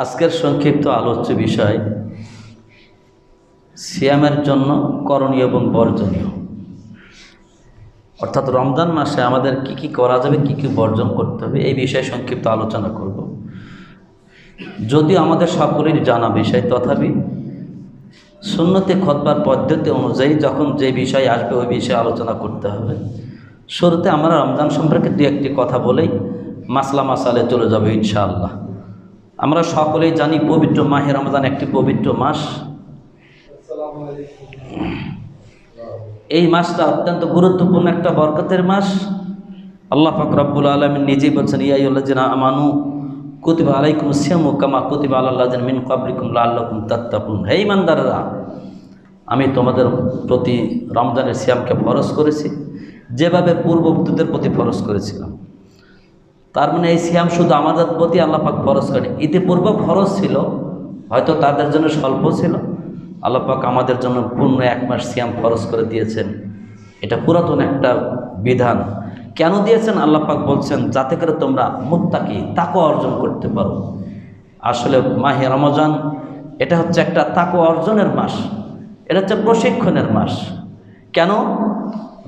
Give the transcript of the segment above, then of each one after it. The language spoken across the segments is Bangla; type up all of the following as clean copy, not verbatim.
আজকের সংক্ষিপ্ত আলোচ্য বিষয় সিয়ামের জন্য করণীয় এবং বর্জনীয়, অর্থাৎ রমজান মাসে আমাদের কি কি করা যাবে, কি কি বর্জন করতে হবে, এই বিষয়ে সংক্ষিপ্ত আলোচনা করব। যদিও আমাদের সকলেরই জানা বিষয়, তথাপি সুন্নতে খুতবার পদ্ধতি অনুযায়ী যখন যে বিষয় আসবে ওই বিষয়ে আলোচনা করতে হবে। শুরুতে আমরা রমজান সম্পর্কে দু একটি কথা বলেই মাসলা মাসালে চলে যাবে ইনশাআল্লাহ। আমরা সকলেই জানি পবিত্র মাহে রমজান একটি পবিত্র মাস। এই মাসটা অত্যন্ত গুরুত্বপূর্ণ একটা বরকতের মাস। আল্লাহ পাক রব্বুল আলামিন নিজেই বলছেন, ইয়া আইয়ুহাল্লাযিনা আমানু কুতিবা আলাইকুমুস সিয়ামু কামা কুতিবা আলাল লাযিনা মিন ক্বাবলিকুম লাআল্লাকুম তাত্তাকুন। হে ঈমানদাররা, আমি তোমাদের প্রতি রমজানের সিয়ামকে ফরজ করেছি যেভাবে পূর্ববর্তীদের প্রতি ফরজ করেছিলাম। তার মানে এই সিয়াম শুধু আমাদের প্রতি আল্লাহ পাক ফরজ করেন, ইতিপূর্বে ফরজ ছিল, হয়তো তাদের জন্য স্বল্প ছিল। আল্লাহ পাক আমাদের জন্য পূর্ণ এক মাস সিয়াম ফরজ করে দিয়েছেন। এটা পুরাতন একটা বিধান। কেন দিয়েছেন? আল্লাহ পাক বলছেন যাতে করে তোমরা মুত্তাকি, তাকওয়া অর্জন করতে পারো। আসলে মাহে রমজান এটা হচ্ছে একটা তাকওয়া অর্জনের মাস, এটা হচ্ছে প্রশিক্ষণের মাস। কেন?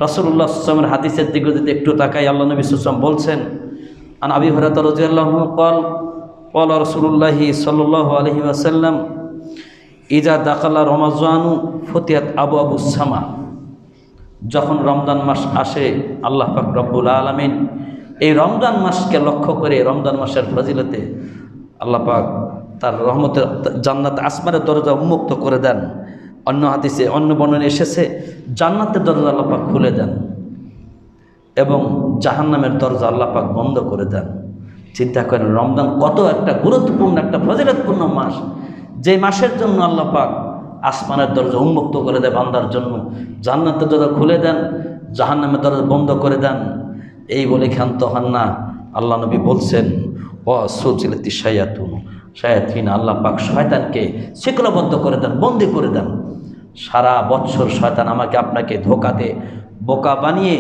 রাসূলুল্লাহ সাল্লাল্লাহু আলাইহি ওয়াসাল্লামের হাদিসের দিকে যদি একটু তাকাই, আল্লাহ নবী সাল্লাল্লাহু আলাইহি ওয়াসাল্লাম বলছেন, আন আবি হুরায়রা রাদিয়াল্লাহু আনহু ক্বাল রাসূলুল্লাহি সাল্লাল্লাহু আলাইহি ওয়াসাল্লাম ইজা দাখালা রমাজানু ফতিয়াত আবওয়াবুস সামা। যখন রমজান মাস আসে, আল্লাহ পাক রব্বুল আলামিন এই রমজান মাসকে লক্ষ্য করে, রমজান মাসের ফজিলতে আল্লাহ পাক তার রহমতের জান্নাত আসমানের দরজা উন্মুক্ত করে দেন। অন্য হাদিসে, অন্য বর্ণনায় এসেছে জান্নাতের দরজা আল্লাহ পাক খুলে দেন এবং জাহান্নামের দরজা আল্লাহ পাক বন্ধ করে দেন। চিন্তা করেন রমজান কত একটা গুরুত্বপূর্ণ, একটা ফজিলতপূর্ণ মাস, যে মাসের জন্য আল্লাহ পাক আসমানের দরজা উন্মুক্ত করে দেয় বান্দার জন্য, জান্নাতের দরজা খুলে দেন, জাহান্নামের দরজা বন্ধ করে দেন। এই বলে ক্ষান্ত হন না। আল্লাহ নবী বলছেন, ও সুলসিলাতি শায়াতিন, আল্লাহ পাক শয়তানকে শিকলবদ্ধ করে দেন, বন্দি করে দেন। সারা বৎসর শয়তান আমাকে আপনাকে ধোঁকাতে বোকা বানিয়ে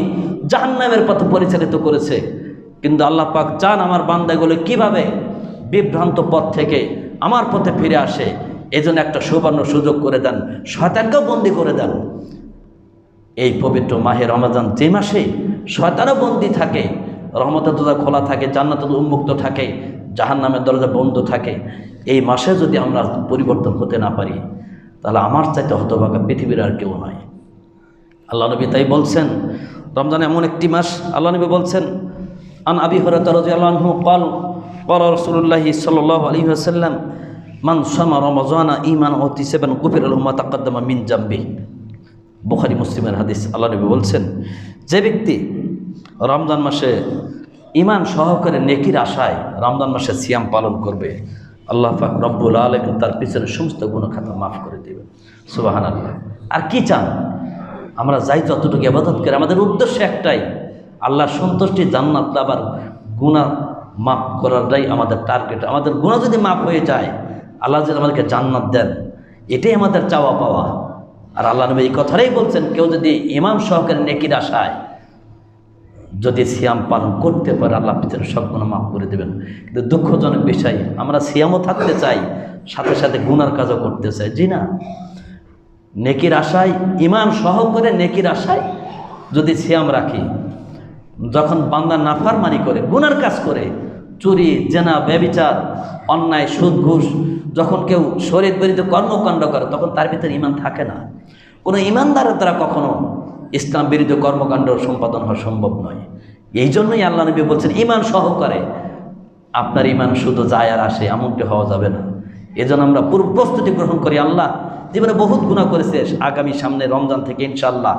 জাহান্নামের পথে পরিচালিত করেছে, কিন্তু আল্লাহ পাক চান আমার বান্দাগুলো কিভাবে বিভ্রান্ত পথ থেকে আমার পথে ফিরে আসে। এজন্য একটা সুবর্ণ সুযোগ করে দেন, শয়তানকেও বন্দি করে দেন। এই পবিত্র মাহে রমজান, যে মাসে শয়তানও বন্দি থাকে, রহমতের দরজা খোলা থাকে, জান্নাতের উন্মুক্ত থাকে, জাহান্নামের দরজা বন্ধ থাকে, এই মাসে যদি আমরা পরিবর্তন হতে না পারি, তাহলে আমার চাইতে হতভাগা পৃথিবীর আর কেউ নয়। আল্লাহ নবী তাই বলছেন, রমজান এমন একটি মাস। আল্লাহ নবী বলছেন, আন আবি হুরায়রা রাদিয়াল্লাহু আনহু ক্বাল ক্বালা রাসূলুল্লাহি সাল্লাল্লাহু আলাইহি ওয়াসাল্লাম মান সামা রমাজানা ঈমানান ওয়া ইহতিসাবান গুফিরা লাহু মা তাকাদ্দামা মিন যামবিহি। বুখারী মুসলিমের হাদিস। আল্লাহ নবী বলছেন, যে ব্যক্তি রমজান মাসে ঈমান সহকারে নেকির আশায় রমজান মাসে সিয়াম পালন করবে, আল্লাহ পাক রব্বুল আলামিন তার পিছনে সমস্ত গুনাহ খাতা মাফ করে দেবেন। সুবহানাল্লাহ। আর কি চান? আমরা যাই যতটুকু ইবাদত করি, আমাদের উদ্দেশ্য একটাই, আল্লাহর সন্তুষ্টি, জান্নাত লাভার, গুনাহ মাফ করাটাই আমাদের টার্গেট। আমাদের গুনাহ যদি মাফ হয়ে যায়, আল্লাহ যদি আমাদেরকে জান্নাত দেন, এটাই আমাদের চাওয়া পাওয়া। আর আল্লাহ নবী এই কথাটাই বলছেন, কেউ যদি ঈমান সহকারে নেকির আশায় যদি সিয়াম পালন করতে পারে, আল্লাহ পিছনে সব গুনাহ মাফ করে দেবেন। কিন্তু দুঃখজনক বিষয়, আমরা সিয়ামও থাকতে চাই, সাথে সাথে গুনার কাজও করতে চাই। জি না, নেকির আশায়, ঈমান সহকারে নেকির আশায় যদি সিয়াম রাখি, যখন বান্দা নাফরমানি করে, গুনার কাজ করে, চুরি, জেনা, ব্যভিচার, অন্যায়, সুদ, ঘুষ, যখন কেউ শরীয়ত বিরোধী কর্মকাণ্ড করে, তখন তার ভিতরে ঈমান থাকে না। কোনো ঈমানদারের দ্বারা কখনো ইসলাম বিরোধী কর্মকাণ্ড সম্পাদন হওয়া সম্ভব নয়। এই জন্যই আল্লাহ নবী বলছেন, ঈমান সহকারে। আপনার ঈমান শুধু যায় আর আসে, এমনটি হওয়া যাবে না। এজন্য আমরা পূর্ব প্রস্তুতি গ্রহণ করি। আল্লাহ জীবনে বহুত গুনাহ করেছে, আগামী সামনে রমজান থেকে ইনশাআল্লাহ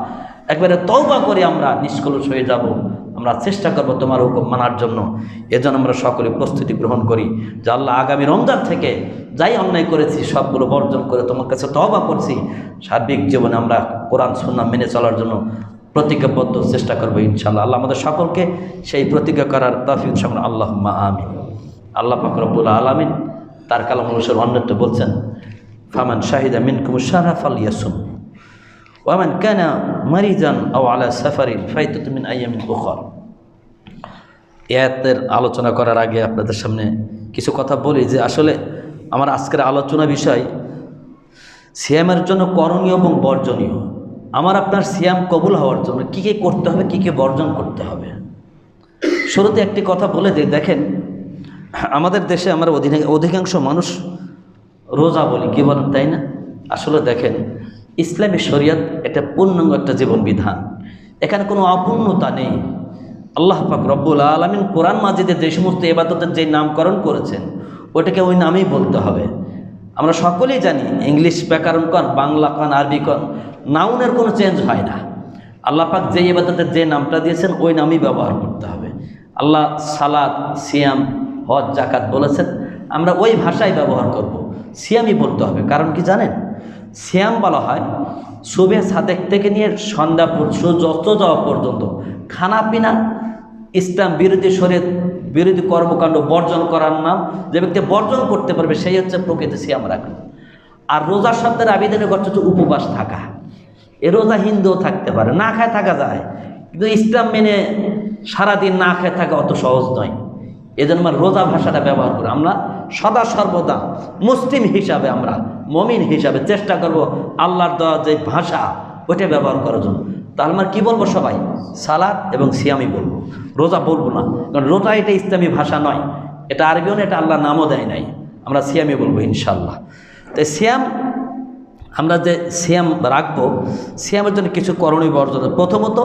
একবারে তওবা করে আমরা নিষ্কলুষ হয়ে যাব। আমরা চেষ্টা করব তোমার হুকুম মানার জন্য। এজন্য আমরা সকলে প্রস্তুতি গ্রহণ করি যে আল্লাহ, আগামী রমজান থেকে যাই অন্যায় করেছি সবগুলো বর্জন করে তোমার কাছে তওবা করছি। সার্বিক জীবনে আমরা কোরআন সুন্নাহ মেনে চলার জন্য প্রতিজ্ঞাবদ্ধ চেষ্টা করবো ইনশাআল্লাহ। আল্লাহ আমাদের সকলকে সেই প্রতিজ্ঞা করার তৌফিক দান করুন। আল্লাহুম্মা আমিন। আল্লাহ পাক রব্বুল আলামিন তার কালাম অনুসারে অন্যত্র বলছেন, ফামান শাহিদা মিনকুমুশ শাহরা ফালইয়াসুম ওয়া মান কানা মারিদান আও আলা সাফারিন ফাইদাতুম মিন আইয়ামিন উখর। আয়াতের আলোচনা করার আগে আপনাদের সামনে কিছু কথা বলি যে আসলে আমার আজকের আলোচনা বিষয় সিয়ামের জন্য করণীয় এবং বর্জনীয়। আমার আপনার সিয়াম কবুল হওয়ার জন্য কী কী করতে হবে, কী কী বর্জন করতে হবে। শুরুতে একটি কথা বলে দিই, দেখেন আমাদের দেশে আমরা অধিকাংশ মানুষ রোজা বলি, কী বলেন তাই না? আসলে দেখেন ইসলামী শরিয়ত এটা পূর্ণাঙ্গ একটা জীবন বিধান, এখানে কোনো অপূর্ণতা নেই। আল্লাহ পাক রব্বুল আলামিন কোরআন মাজিদে যে সমস্ত ইবাদতের যে নামকরণ করেছেন ওইটাকে ওই নামেই বলতে হবে। আমরা সকলেই জানি ইংলিশ ব্যাকরণ কন, বাংলা কন, আরবি কন, নাউনের কোনো চেঞ্জ হয় না। আল্লাহ পাক যে ইবাদতের যে নামটা দিয়েছেন ওই নামই ব্যবহার করতে হবে। আল্লাহ সালাত, সিয়াম, হজ, জাকাত বলেছেন, আমরা ওই ভাষাই ব্যবহার করব, সিয়ামই বলতে হবে। কারণ কি জানেন, সিয়াম বলা হয় সুবে সাদেক থেকে নিয়ে সন্ধ্যা সূর্য অস্ত যাওয়া পর্যন্ত খানা পিনা ইসলাম বিরোধী শরীয়ত বিরোধী কর্মকাণ্ড বর্জন করার নাম। যে ব্যক্তি বর্জন করতে পারবে সেই হচ্ছে প্রকৃত সিয়াম রাখা। আর রোজার শব্দের আবেদনের করছে হচ্ছে উপবাস থাকা। এ রোজা হিন্দুও থাকতে পারে, না খায় থাকা যায়, কিন্তু ইসলাম মেনে সারাদিন না খেয়ে থাকা অত সহজ নয়। এজন্য আমরা রোজা ভাষাটা ব্যবহার করি। আমরা সদা সর্বদা মুসলিম হিসাবে, আমরা মমিন হিসাবে চেষ্টা করব আল্লাহর দেওয়া যে ভাষা ওইটা ব্যবহার করার জন্য। তাহলে আমরা কী বলবো, সবাই সালাত এবং সিয়ামই বলবো, রোজা বলবো না। কারণ রোজা এটা ইসলামী ভাষা নয়, এটা আরবিও না, এটা আল্লাহ নামও দেয় নাই। আমরা সিয়ামই বলবো ইনশাল্লাহ। তো সিয়াম, আমরা যে সিয়াম রাখবো, সিয়ামের জন্য কিছু করণীয় বর্জন। প্রথমত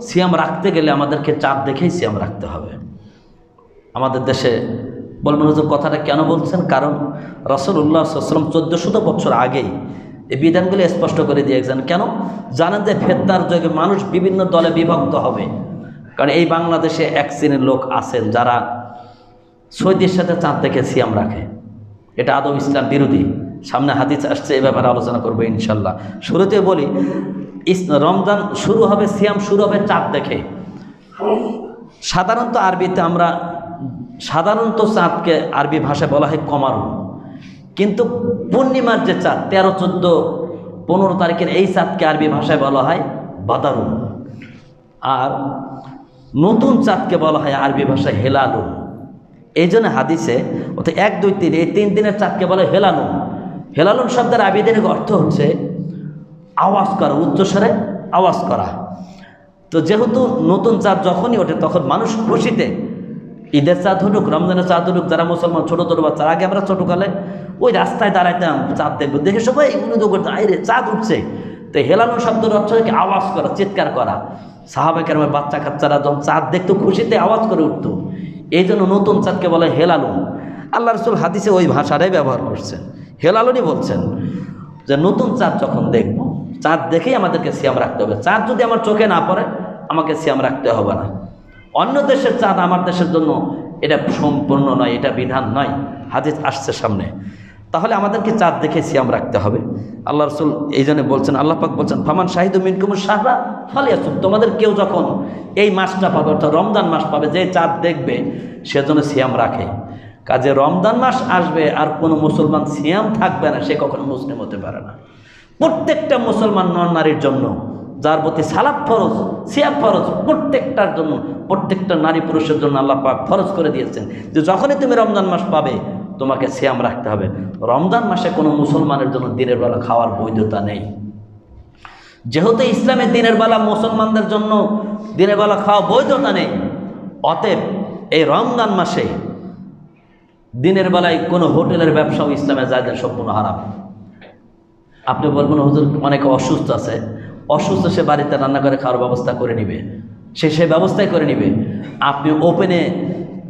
সিয়াম রাখতে গেলে আমাদেরকে চাঁদ দেখেই সিয়াম রাখতে হবে। আমাদের দেশে বলবেন হুজুর কথাটা কেন বলছেন? কারণ রাসূলুল্লাহ সাল্লাল্লাহু আলাইহি ওয়াসাল্লাম 1400 বছর আগেই এই বিধানগুলি স্পষ্ট করে দিয়েছেন। কেন জানেন? যে ফেতনার যুগে মানুষ বিভিন্ন দলে বিভক্ত হবে। কারণ এই বাংলাদেশে এক শ্রেণীর লোক আছেন যারা সৌদির সাথে চাঁদ দেখে সিয়াম রাখে, এটা আদৌ ইসলাম বিরোধী। সামনে হাদিস আসছে, এ ব্যাপারে আলোচনা করবো ইনশাল্লাহ। শুরুতে বলি, রমজান শুরু হবে, সিয়াম শুরু হবে চাঁদ দেখে। সাধারণত আরবিতে আমরা সাধারণত চাঁদকে আরবি ভাষায় বলা হয় কমারুন, কিন্তু পূর্ণিমার যে চাঁদ 13, 14, 15 তারিখের এই চাঁদকে আরবি ভাষায় বলা হয় বাদারুন। আর নতুন চাঁদকে বলা হয় আরবি ভাষায় হেলালুন। এই জন্য হাদিসে অর্থাৎ 1, 2, 3 এই 3 দিনের চাঁদকে বলে হেলালুন। হেলালুন শব্দের আবিধানিক অর্থ হচ্ছে আওয়াজ করা, উচ্চস্বরে আওয়াজ করা। তো যেহেতু নতুন চাঁদ যখনই ওঠে তখন মানুষ খুশিতে, ঈদের চাঁদ হলুক, রমজানের চাঁদ হলুক, যারা মুসলমান ছোটো ছোটো বাচ্চা, আগে আমরা ছোটোকালে ওই রাস্তায় দাঁড়াইতাম চাঁদ দেখবো, দেখে সবাই উন্নত করতে আইরে চাঁদ উঠছে। তো হেলালুন শব্দের অর্থ হচ্ছে আওয়াজ করা, চিৎকার করা। সাহাবায়ে কেরামের বাচ্চা কাচ্চারা যখন চাঁদ দেখতো খুশিতে আওয়াজ করে উঠতো। এই জন্য নতুন চাঁদকে বলে হেলালুন। আল্লাহ রাসূল হাদিসে ওই ভাষাটাই ব্যবহার করছেন, হেলালুনই বলছেন যে নতুন চাঁদ যখন দেখব, চাঁদ দেখেই আমাদেরকে সিয়াম রাখতে হবে। চাঁদ যদি আমার চোখে না পড়ে আমাকে সিয়াম রাখতে হবে না। অন্য দেশের চাঁদ আমার দেশের জন্য এটা সম্পূর্ণ নয়, এটা বিধান নয়, হাদিস আসছে সামনে। তাহলে আমাদেরকে চাঁদ দেখে সিয়াম রাখতে হবে। আল্লাহ রাসূল এই জন্য বলছেন, আল্লাহ পাক বলছেন, ফামান শাহিদু মিনকুমুশ শাহরা ফালিয়াসুম। তোমাদের কেউ যখন এই মাসটা পাবে, অর্থাৎ রমজান মাস পাবে, যে চাঁদ দেখবে সেজন্য সিয়াম রাখে। কাজে রমজান মাস আসবে আর কোনো মুসলমান সিয়াম থাকবে না, সে কখনো মুসলিম হতে পারে না। প্রত্যেকটা মুসলমান নর নারীর জন্য, যার প্রতি সালাত ফরজ, সিয়াম ফরজ, প্রত্যেকটার জন্য, প্রত্যেকটা নারী পুরুষের জন্য আল্লাহ পাক ফরজ করে দিয়েছেন যে যখনই তুমি রমজান মাস পাবে তোমাকে সিয়াম রাখতে হবে। রমজান মাসে কোনো মুসলমানের জন্য দিনের বেলা খাওয়ার বৈধতা নেই। যেহেতু ইসলামের দিনের বেলা মুসলমানদের জন্য দিনের বেলা খাওয়া বৈধতা নেই, অতএব এই রমজান মাসে দিনের বেলায় কোনো হোটেলের ব্যবসাও ইসলামের জায়গায় সম্পূর্ণ হারাম। আপনি বলবেন হুজুর অনেকে অসুস্থ আছে, অসুস্থ সে বাড়িতে রান্না করে খাওয়ার ব্যবস্থা করে নিবে, সে ব্যবস্থাই করে নিবে। আপনি ওপেনে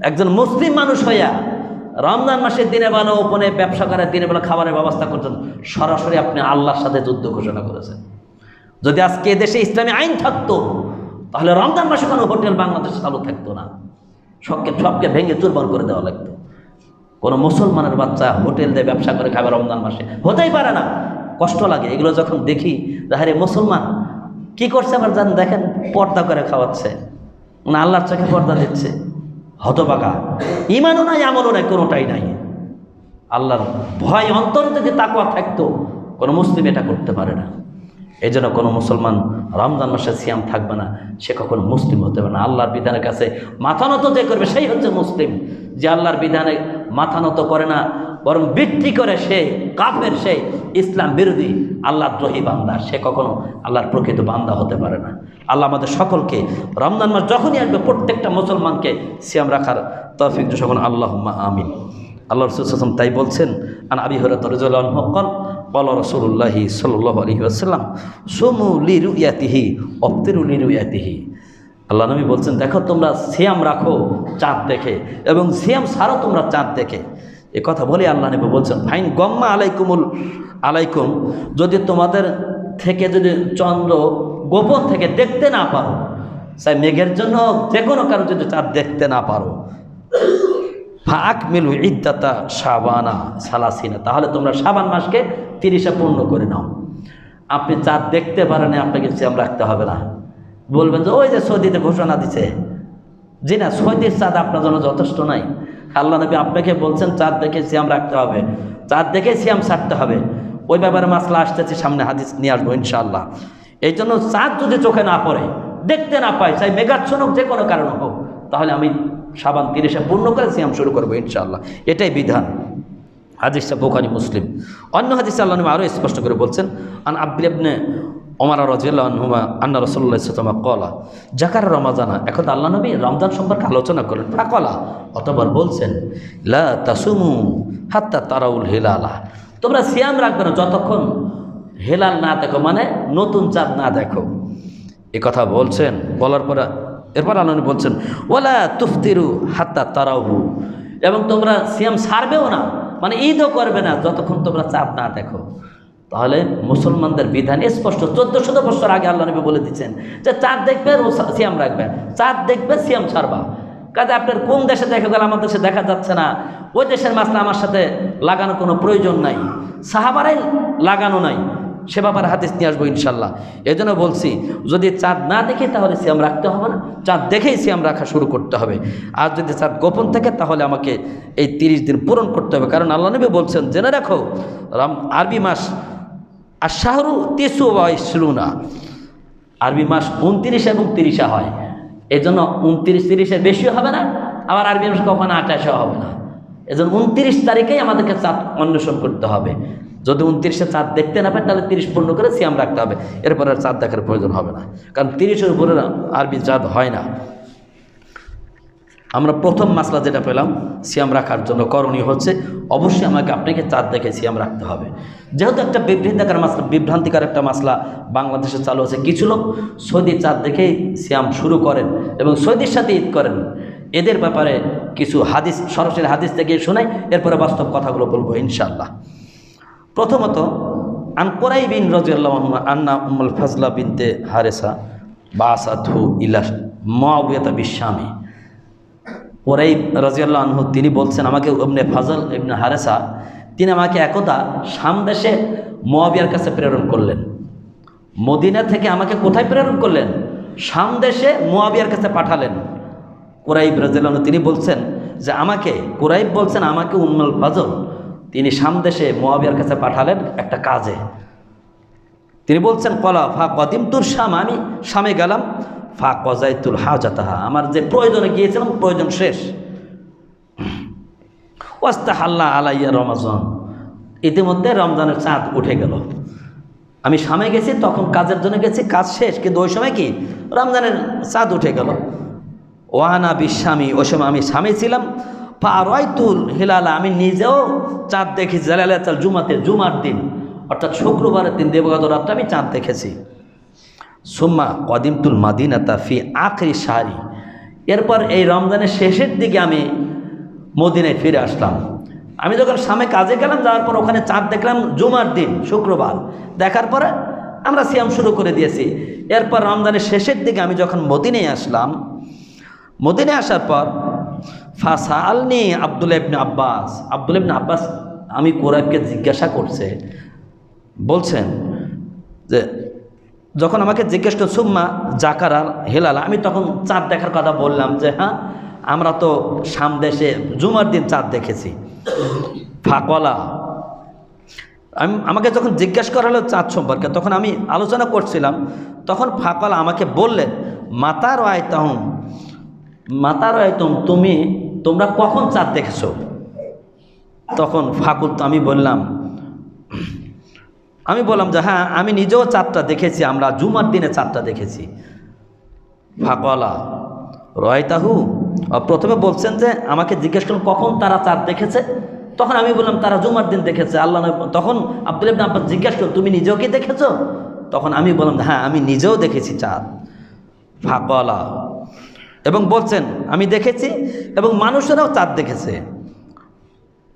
একজন মুসলিম মানুষ হইয়া রমজান মাসের দিনের বেলা ওপেনে ব্যবসা করে দিনের বেলা খাবারের ব্যবস্থা করছেন, সরাসরি আপনি আল্লাহর সাথে যুদ্ধ ঘোষণা করেছেন। যদি আজকে দেশে ইসলামী আইন থাকতো তাহলে রমজান মাসে কোনো হোটেল বাংলাদেশে চালু থাকতো না, সবকে ভেঙে চুরমার করে দেওয়া লাগতো। কোনো মুসলমানের বাচ্চা হোটেল দিয়ে ব্যবসা করে খাবে রমজান মাসে, হতেই পারে না। কষ্ট লাগে এগুলো যখন দেখি, তাহলে মুসলমান কি করছে আবার জান, দেখেন পর্দা করে খাওয়াচ্ছে, না আল্লাহর চোখে পর্দা দিচ্ছে। হতবাকা, ইমানও নাই আমলও নাই, কোনোটাই নাই। আল্লাহর ভয় অন্তরে যদি তাকওয়া থাকতো কোনো মুসলিম এটা করতে পারে না। এই জন্য কোনো মুসলমান রমজান মাসে সিয়াম থাকবে না, সে কখনো মুসলিম হতে পারে না। আল্লাহর বিধানের কাছে মাথা নত যে করবে সেই হচ্ছে মুসলিম। যে আল্লাহর বিধানে মাথা নত করে না, বরং বৃত্তি করে সে কাফের, সে ইসলাম বিরোধী, আল্লাহ দ্রোহী বান্দা, সে কখনো আল্লাহর প্রকৃত বান্দা হতে পারে না। আল্লাহ আমাদের সকলকে রমজান মাস যখনই আসবে প্রত্যেকটা মুসলমানকে সিয়াম রাখার তৌফিক দিন সকল, আল্লাহুম্মা আমিন। আল্লাহ রাসূল সাল্লাল্লাহু আলাইহি ওয়াসাল্লাম তাই বলছেন, আন আবি হুরায়রা রাদিয়াল্লাহু আনহু قال قال রাসূলুল্লাহ সাল্লাল্লাহু আলাইহি ওয়াসাল্লাম সুমু লিরুয়াতিহি আফতিরু লিরুয়াতিহি। আল্লাহ নবী বলছেন, দেখো তোমরা সিয়াম রাখো চাঁদ দেখে, এবং সিয়াম ছাড়ো তোমরা চাঁদ দেখে। এ কথা বলে আল্লাহ নবী বলছেন, ফাইন গম্মা আলাইকুম, যদি তোমাদের থেকে যদি চন্দ্র গোপন থেকে দেখতে না পারো, চাই মেঘের জন্য যে কোনো কারো যদি চাঁদ দেখতে না পারো, ফাআকমিলু ইদ্দাতা শাবানা সালাসিনা, তাহলে তোমরা শাবান মাসকে 30 পূর্ণ করে নাও। আপনি চাঁদ দেখতে পারেন, আপনাকে সিয়াম রাখতে হবে না। বলবেন যে ওই যে সৌদিতে ঘোষণা দিছে, জি না, সৌদির চাঁদ আপনার জন্য যথেষ্ট নাই। আল্লাহ নবী আপনাকে বলছেন চাঁদ দেখে সিয়াম রাখতে হবে, চাঁদ দেখে সিয়াম ছাড়তে হবে। ওই ব্যাপারে মাসলা আসতেছে, সামনে হাদিস নিয়ে আসবো ইনশাআল্লাহ। এই জন্য চাঁদ যদি চোখে না পড়ে, দেখতে না পাই, চাই মেঘাচ্ছন্ন হোক, যে কোনো কারণ হোক, তাহলে আমি শাবান 30 পূর্ণ করে সিয়াম শুরু করবো ইনশাআল্লাহ। এটাই বিধান। হাদিসটা বুখারী মুসলিম। অন্য হাদিসে আল্লাহ নবী আরও স্পষ্ট করে বলছেন, আন আব্দুল্লাহ ইবনে ওমর রাদিয়াল্লাহু আনহুমা আন্না রাসূলুল্লাহ সাল্লাল্লাহু আলাইহি ওয়াসাল্লাম ক্বালা যাকার রমাজানা। এখন আল্লাহ নবী রমজান সম্পর্কে আলোচনা করেন, ফাকালা, অতঃপর বলছেন, লা তাসুমু হাত্তা তারাউল হিলালা, তোমরা সিয়াম রাখবে না যতক্ষণ হেলাল না দেখো, মানে নতুন চাঁদ না দেখো। এ কথা বলছেন, বলার পরে এরপর আল্লাহ নবী বলছেন, ওয়ালা তুফতিরু হাত্তা তারাউহু, এবং তোমরা সিয়াম ছাড়বেও না, মানে ঈদও করবে না যতক্ষণ তোমরা চাঁদ না দেখো। তাহলে মুসলমানদের বিধান স্পষ্ট। 1400 বছর আগে আল্লাহ নবী বলে দিচ্ছেন যে চাঁদ দেখবে সিয়াম রাখবে, চাঁদ দেখবে সিয়াম ছাড়বা। কাজে আপনার কোন দেশে দেখা গেল, আমার দেশে দেখা যাচ্ছে না, ওই দেশের মাসলা আমার সাথে লাগানো কোনো প্রয়োজন নাই, সাহাবারাই লাগানো নাই, সে ব্যাপারে হাদিস নিয়ে আসবো ইনশাল্লাহ। এই জন্য বলছি, যদি চাঁদ না দেখে তাহলে সিয়াম রাখতে হবে না, চাঁদ দেখেই সিয়াম রাখা শুরু করতে হবে। আর যদি চাঁদ গোপন থাকে তাহলে আমাকে এই 30 দিন পূরণ করতে হবে। কারণ আল্লাহ নবী বলছেন, জেনে রাখো আরবি মাস আর শাহরু 29 আরবি মাস 29 এবং 30 হয়। এই জন্য 29-30 বেশিও হবে না, আবার আরবি মাস কখনো 28 হবে না। এই জন্য 29 তারিখেই আমাদেরকে চাঁদ অন্বেষণ করতে হবে। যদি 29-এ চাঁদ দেখতে না পাই তাহলে 30 পূর্ণ করে সিয়াম রাখতে হবে, এরপর আর চাঁদ দেখার প্রয়োজন হবে না, কারণ 30-এর উপরে আরবি চাঁদ হয় না। আমরা প্রথম মাসলা যেটা পেলাম, সিয়াম রাখার জন্য করণীয় হচ্ছে অবশ্যই আপনাকে চাঁদ দেখে সিয়াম রাখতে হবে। যেহেতু একটা বিভ্রান্তিকর একটা মাসলা বাংলাদেশে চালু আছে, কিছু লোক সৌদি চাঁদ দেখেই সিয়াম শুরু করেন এবং সৌদির সাথে ঈদ করেন। এদের ব্যাপারে কিছু হাদিস, সরাসরি হাদিস থেকে শোনাই, এরপরে বাস্তব কথাগুলো বলবো ইনশাআল্লাহ। প্রথমত, আন কুরাইব রাদিয়াল্লাহু আনহু আন্না উম্মুল ফাজলা বিনতে হারেসা বাসাতহু ইলা মুআবিয়া বিশামি। কুরাইব রাদিয়াল্লাহু আনহু তিনি বলছেন, আমাকে ইবনে ফাজল ইবনে হারেসা তিনি আমাকে একদা শাম দেশে মুআবিয়ার কাছে প্রেরণ করলেন। মদিনা থেকে আমাকে কোথায় প্রেরণ করলেন? শাম দেশে মুআবিয়ার কাছে পাঠালেন। কুরাইব রাদিয়াল্লাহু আনহু তিনি বলছেন যে কুরাইব বলছেন আমাকে উম্মুল ফাজল তিনি শাম দেশে মুআবিয়ার কাছে পাঠালেন একটা কাজে। তিনি বলছেন, কলা ফা কদিমতুর শাম, আমি শামে গেলাম, ফা কজাইতুল হাজাতাহা, আমার যে প্রয়োজনে গিয়েছিলাম প্রয়োজন শেষ। ওয়াস্তাহাল্লা আলাইয়া রমাজান, ইতিমধ্যে রমজানের চাঁদ উঠে গেল। আমি শামে গেছি, তখন কাজের জন্য গেছি, কাজ শেষ, কিন্তু ওই সময় কি রমজানের চাঁদ উঠে গেল। ওয়ানা বিস্বামী, ওই সময় আমি স্বামী ছিলাম। ফারাইতুল হিলালা, আমি নিজেও চাঁদ দেখেছি, জালালাতাল জুমাতে, জুমার দিন অর্থাৎ শুক্রবারের দিন দিবাগত রাতটা আমি চাঁদ দেখেছি। সুম্মা কদিমতুল মাদিনাতা ফি আখরি শাহরি, এরপর এই রমজানের শেষের দিকে আমি মদিনায় ফিরে আসলাম। আমি যখন শামে কাজে গেলাম, যাওয়ার পর ওখানে চাঁদ দেখলাম জুমার দিন, শুক্রবার, দেখার পরে আমরা সিয়াম শুরু করে দিয়েছি। এরপর রমজানের শেষের দিকে আমি যখন মদিনায় আসলাম, মদিনায় আসার পর ফাসালনি আব্দুল্লাহ ইবনে আব্বাস আমি কুরাইবকে জিজ্ঞাসা করছে, বলছেন যে যখন আমাকে জিজ্ঞেস করল সুম্মা জাকারাল হেলাল, আমি তখন চাঁদ দেখার কথা বললাম যে হ্যাঁ আমরা তো শাম দেশে জুমার দিন চাঁদ দেখেছি। ফাকলা, আমাকে যখন জিজ্ঞাসা করা হলো চাঁদ সম্পর্কে, তখন আমি আলোচনা করছিলাম, তখন ফাকলা আমাকে বললেন, মাতার আয়তাহম তোমরা কখন চাঁদ দেখেছো? তখন ফাকুল, আমি বললাম যে হ্যাঁ আমি নিজেও চাঁদটা দেখেছি, আমরা জুমার দিনে চাঁদটা দেখেছি। ফাকলা রয়তাহু, প্রথমে বলছেন যে আমাকে জিজ্ঞেস করুন কখন তারা চাঁদ দেখেছে, তখন আমি বললাম তারা জুমার দিন দেখেছে। আল্লাহ তখন আব্দুল্লাহ ইবনে আব্বাস জিজ্ঞেস করুন তুমি নিজেও কি দেখেছো, তখন আমি বললাম হ্যাঁ আমি নিজেও দেখেছি চাঁদ। ফাকলা, এবং বলছেন আমি দেখেছি এবং মানুষেরাও চাঁদ দেখেছে।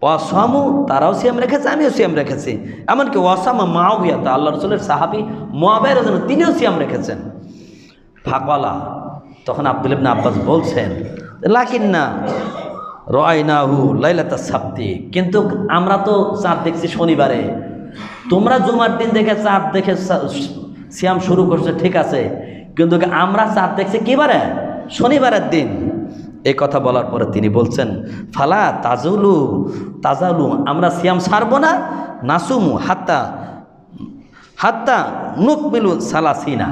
ওয়াসামু, তারাও সিয়াম রেখেছে, আমিও সিয়াম রেখেছি। এমনকি ওয়াসামা মুআবিয়া, আল্লাহ রাসূলের সাহাবী মুআবিয়া রাদিয়াল্লাহু আনহু তিনিও সিয়াম রেখেছেন। ফাকলা, তখন আব্দুল্লাহ ইবনে আব্বাস বলছেন লাকিন্না রাআইনাহু লাইলাতাস সাবতি, কিন্তু আমরা তো চাঁদ দেখছি শনিবারে, তোমরা জুমার দিন দেখে চাঁদ দেখে সিয়াম শুরু করছো ঠিক আছে, কিন্তু আমরা চাঁদ দেখছি কী বারে, শনিবারের দিন। এই কথা বলার পরে তিনি বলছেন ফালা তাজালু, আমরা সিয়াম ছাড়বো না, নাসুমু হাত্তা নুকমিলু সালাসিনা,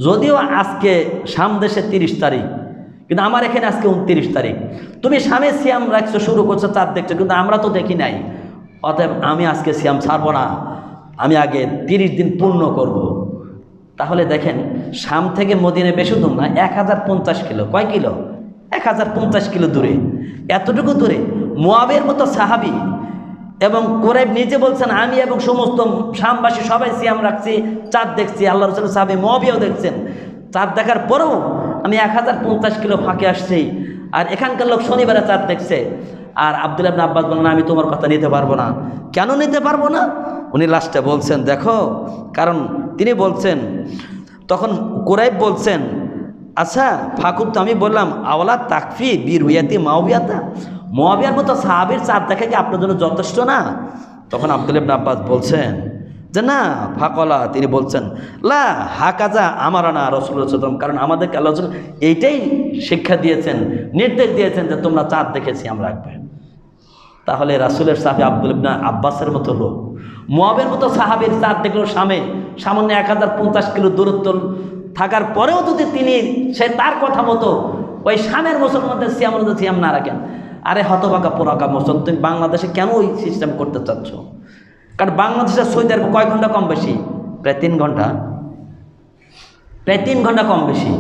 যদিও আজকে শাম দেশে 30 তারিখ, কিন্তু আমার এখানে আজকে 29 তারিখ, তুমি শামে সিয়াম রাখছো, শুরু করছো, চাঁদ দেখছো, কিন্তু আমরা তো দেখি নাই, অতএব আমি আজকে সিয়াম ছাড়বো না, আমি আগে 30 দিন পূর্ণ করব। তাহলে দেখেন শাম থেকে মদিনা বেশি দূর না, 1050 কিলো। কয় কিলো? 1050 কিলো দূরে। এতটুকু দূরে মুআবিয়ার মতো সাহাবী এবং কুরাইব নিজে বলছেন আমি এবং সমস্ত শামবাসী সবাই সিয়াম রাখছি, চাঁদ দেখছি। আল্লাহ রাসূলের সাহাবী মুআবিয়াও দেখছেন। চাঁদ দেখার পরেও আমি 1050 কিলো ফাঁকে আসছি, আর এখানকার লোক শনিবারে চাঁদ দেখছে। আর আব্দুল্লাহ ইবনে আব্বাস বলেন আমি তোমার কথা নিতে পারবো না। কেন নিতে পারবো না? উনি লাস্টে বলছেন দেখো, কারণ তিনি বলছেন, তখন কুরাইব বলছেন আচ্ছা ফাকুর, তো আমি বললাম আওলা তাকফি বীর হুয়াতি মুআবিয়াতা, মুআবিয়ার মতো সাহাবীর চাঁদ দেখা কি আপনার জন্য যথেষ্ট না? তখন আব্দুল্লাহ ইবনে আব্বাস বলছেন যে না। ফাকলা, তিনি বলছেন লা হাকাজা আমারানা রাসূলুল্লাহ সাল্লাল্লাহু আলাইহি ওয়াসাল্লাম, কারণ আমাদেরকে আল্লাহ এইটাই শিক্ষা দিয়েছেন, নির্দেশ দিয়েছেন যে তোমরা চাঁদ দেখেছি আমরা রাখবে। তাহলে রাসূলের সাহাবী আব্দুল্লাহ ইবনে আব্বাসের মতো লোক, মুআবিয়ার মতো সাহাবীর চাঁদ দেখলো সামান্য 1050 কিলো দূরত্ব থাকার পরেও যদি তিনি তার কথা মতো ওই শামের মুসলমানদের সিয়াম না রাখেন, আরে হতভাগা পোড়াকা মুসলমান, তুমি বাংলাদেশে কেন ওই সিস্টেম করতে চাচ্ছ? কারণ বাংলাদেশের সৌদি আরবে কয় ঘন্টা কম বেশি? প্রায় 3 ঘন্টা, প্রায় 3 ঘন্টা কম বেশি।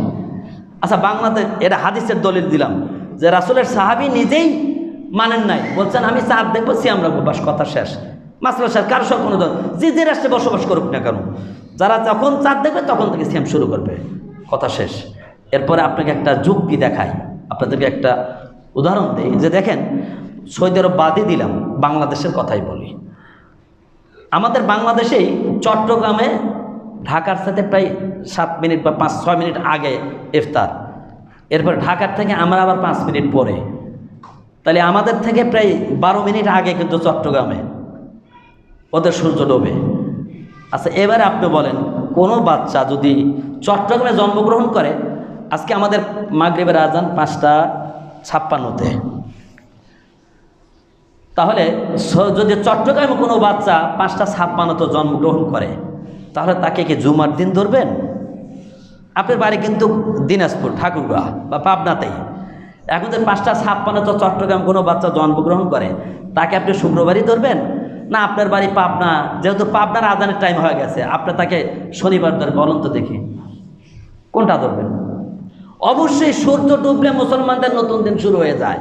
আচ্ছা বাংলাদেশ, এটা হাদিসের দলিল দিলাম যে রাসূলের সাহাবী নিজেই মানেন নাই, বলছেন আমি চাঁদ দেখবো সিয়াম রাখবো, বাস কথা শেষ, মাসলা শেষ। কারো সব কোনো যে রাষ্ট্রে বসবাস করুক না কেন, যারা যখন চাঁদ দেখবে তখন থেকে সিয়াম শুরু করবে, কথা শেষ। এরপরে আপনাকে একটা যুক্তি দেখাই, আপনাদেরকে একটা উদাহরণ দিই যে দেখেন সৌদি আরব বাদই দিলাম, বাংলাদেশের কথাই বলি। আমাদের বাংলাদেশেই চট্টগ্রামে ঢাকার সাথে প্রায় 7 মিনিট বা 5-6 মিনিট আগে ইফতার, এরপর ঢাকার থেকে আমরা আবার 5 মিনিট পরে, তাহলে আমাদের থেকে প্রায় 12 মিনিট আগে কিন্তু চট্টগ্রামে ওদের সূর্য ডোবে। আচ্ছা এবারে আপনি বলেন, কোনো বাচ্চা যদি চট্টগ্রামে জন্মগ্রহণ করে, আজকে আমাদের মাগরিবের আজান 5:56-তে, তাহলে যদি চট্টগ্রামে কোনো বাচ্চা 5:56-তে জন্মগ্রহণ করে, তাহলে তাকে কি জুমার দিন ধরবেন? আপনার বাড়ি কিন্তু দিনাজপুর, ঠাকুরগাঁও বা পাবনাতেই, এখন যদি 5:56-তে চট্টগ্রাম কোনো বাচ্চা জন্মগ্রহণ করে, তাকে আপনি শুক্রবারই ধরবেন? না আপনার বাড়ি পাবনা, যেহেতু পাবনার আজানের টাইম হয়ে গেছে, আপনি তাকে শনিবার ধরে বলুন তো দেখি কোনটা ধরবেন? অবশ্যই সূর্য ডুবলে মুসলমানদের নতুন দিন শুরু হয়ে যায়,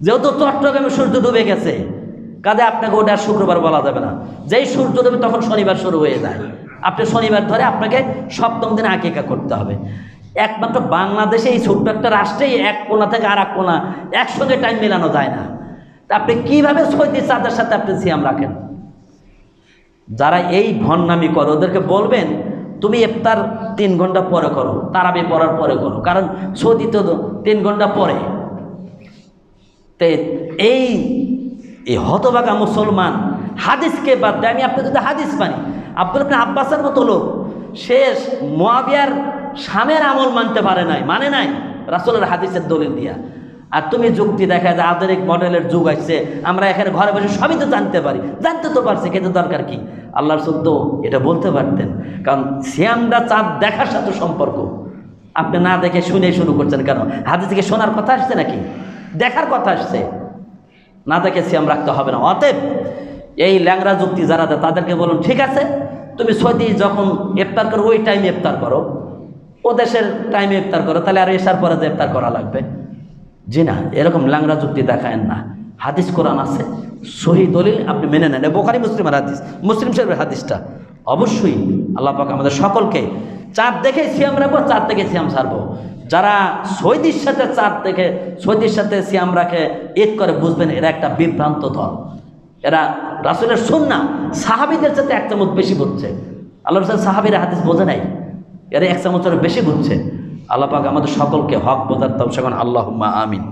যেহেতু চট্টগ্রামে সূর্য ডুবে গেছে, কাজে আপনাকে ওটা শুক্রবার বলা যাবে না, যেই সূর্য ডুবে তখন শনিবার শুরু হয়ে যায়, আপনি শনিবার ধরে আপনাকে 7ম দিনে আকিকা করতে হবে। একমাত্র বাংলাদেশে এই ছোট্ট একটা রাষ্ট্রেই এক কোণা থেকে আর এক কোণা একসঙ্গে টাইম মেলানো যায় না, তা আপনি কীভাবে সৌদি চাঁদের সাথে আপনি সিয়াম রাখেন? যারা এই ভণ্ডামি করে ওদেরকে বলবেন তুমি ইফতার 3 ঘন্টা পরে করো, তারাবি পড়ার পরে করো, কারণ সৌদি তো 3 ঘন্টা পরে। তো এই হতভাগা মুসলমান হাদিসকে বাদ দেয়। আমি আপনি যদি হাদিস মানি, আব্দুল্লাহ ইবনে আব্বাসের মতো লোক, সে মুআবিয়ার শামের আমল মানতে পারে নাই, মানে নাই রাসূলের হাদিসের দলিল দিয়া। আর তুমি যুক্তি দেখা যায় আধুনিক মডেলের যুগ আসছে, আমরা এখানে ঘরে বসে সবই তো জানতে পারি, জানতে তো পারছি, কিন্তু দরকার কি? আল্লাহ রাসূল তো এটা বলতে পারতেন, কারণ সিয়ামটা চাঁদ দেখার সাথে সম্পর্ক। আপনি না দেখে শুনে শুরু করছেন কেন? হাদিস থেকে শোনার কথা আসছে নাকি দেখার কথা আসছে? না দেখে সিয়াম রাখতে হবে না। অতএব এই ল্যাংরা যুক্তি যারা দেয় তাদেরকে বলুন, ঠিক আছে তুমি সৌদি যখন ইফতার করো ওই টাইমে ইফতার করো, ও দেশের টাইমে ইফতার করো, তাহলে আর এসার পরে যে ইফতার করা লাগবে। জি না, এরকম ল্যাংরা যুক্তি দেখায়েন না। হাদিস কোরআন আছে, সহি দলিল আপনি মেনে নেন। বুখারী মুসলিমের হাদিস, মুসলিম শরীফের হাদিসটা অবশ্যই আল্লাহ পাক আমাদের সকলকে চাঁদ দেখে সিয়াম রাখবো, চাঁদ দেখে সিয়াম ছাড়বো। যারা সৌদির সাথে চাঁদ দেখে সৌদির সাথে সিয়াম রাখে ঈদ করে, বুঝবেন এরা একটা বিভ্রান্ত দল। এরা রাসূলের সুন্নাহ সাহাবীদের সাথে এক চামচ বেশি বুঝছে। আল্লাহ রাসূল সাহাবীরা হাদিস বোঝে নাই, এরা এক চামচের বেশি বুঝছে। আল্লাহ পাক আমাদের সকলকে হক বোঝার তৌফিক দান, আল্লাহুম্মা আমিন।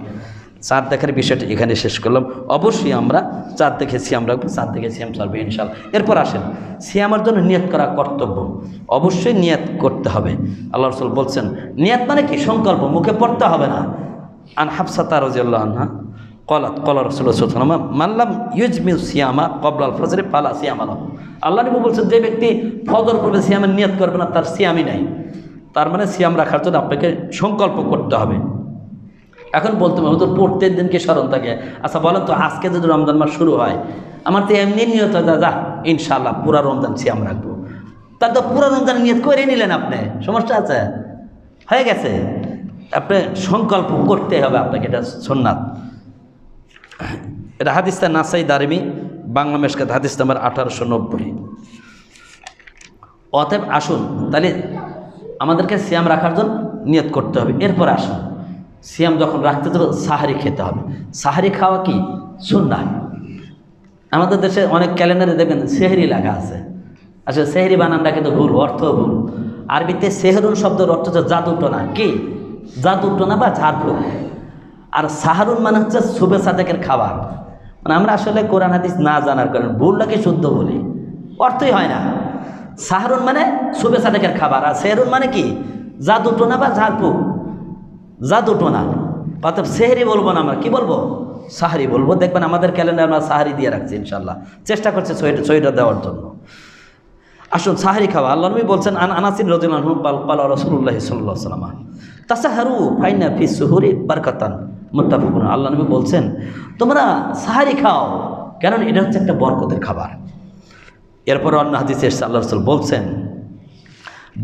চাঁদ দেখার বিষয়টা এখানে শেষ করলাম। অবশ্যই আমরা চাঁদ দেখে সিয়াম রাখবো, চাঁদ দেখে সিয়াম ছাড়বো ইনশাআল্লাহ। এরপর আসেন, সিয়ামের জন্য নিয়ত করা কর্তব্য, অবশ্যই নিয়ত করতে হবে। আল্লাহ রাসূল বলছেন নিয়ত মানে কি? সংকল্প, মুখে পড়তে হবে না। আন হাফসাতা রাদিয়াল্লাহু আনহা ক্বালাত ক্বালা রাসূলুল্লাহ সাল্লাল্লাহু আলাইহি ওয়াসাল্লাম মান লাম ইউজমিল সিয়ামা ক্বাবলা আল ফজর ফালা সিয়ামা লাহু। আল্লাহ নবী বলছেন যে ব্যক্তি ফজর পূর্বে সিয়ামের নিয়ত করবে না তার সিয়ামই নাই। তার মানে সিয়াম রাখার জন্য আপনাকে সংকল্প করতে হবে। এখন বলতে হবে তো প্রত্যেক দিন কি স্মরণ থাকে? আচ্ছা বলেন তো, আজকে যদি রমজান মাস শুরু হয়, আমার তো এমনি নিয়ত হয় যা ইনশাআল্লাহ পুরা রমজান সিয়াম রাখবো, তার তো পুরা রমজান নিয়ত করে নিলেন আপনি, সমস্যা আছে? হয়ে গেছে। আপনি সংকল্প করতে হবে আপনাকে, এটা সুন্নাত। এটা হাদিসটা নাসাই দারিমি বাংলা মেশকাত হাদিস নাম্বার 1890। অতএব আসুন তাহলে আমাদেরকে সিয়াম রাখার জন্য নিয়ত করতে হবে। এরপর আসুন, সিয়াম যখন রাখতে যাবে সাহারি খেতে হবে। সাহারি খাওয়া কি সুন্নাহ। আমাদের দেশে অনেক ক্যালেন্ডারে দেখবেন সেহরি লেখা আছে। আসলে সেহরি বানানটা কিন্তু ভুল, অর্থ ভুল। আরবিতে সেহরুন শব্দের অর্থ হচ্ছে জাদুটনা। কি? জাদুটনা বা ঝাড়ফুঁক। আর সাহারুন মানে হচ্ছে শুভে সাদেকের খাবার। মানে আমরা আসলে কোরআন হাদিস না জানার কারণে ভুলটাকে শুদ্ধ বলি, অর্থই হয় না। সাহারুন মানে শুভে সাদেকের খাবার, আর সেহরুন মানে কি? জাদুটনা বা ঝাড়ফুঁক, জাদুটনা। অর্থাৎ সেহরি বলবো না, আমরা কি বলবো? সাহারি বলবো। দেখবেন আমাদের ক্যালেন্ডার আমরা সাহারি দিয়ে রাখছি ইনশাল্লাহ, চেষ্টা করছে সহিটা দেওয়ার জন্য। আসুন সাহারি খাওয়া। আল্লাহ নবী বলছেন আন আনাসিন রাদিয়াল্লাহু আনহু ক্বালা রাসূলুল্লাহ সাল্লাল্লাহু আলাইহি ওয়াসাল্লাম তাসাহারু ফাইনা ফি সুহুরি বারাকাতান মুত্তাফাকুন। আল্লাহ নবী বলছেন তোমরা সাহারি খাও, কারণ এটা হচ্ছে একটা বরকতের খাবার। এরপর অন্য হাদিসে এসেছে আল্লাহ রাসূল বলছেন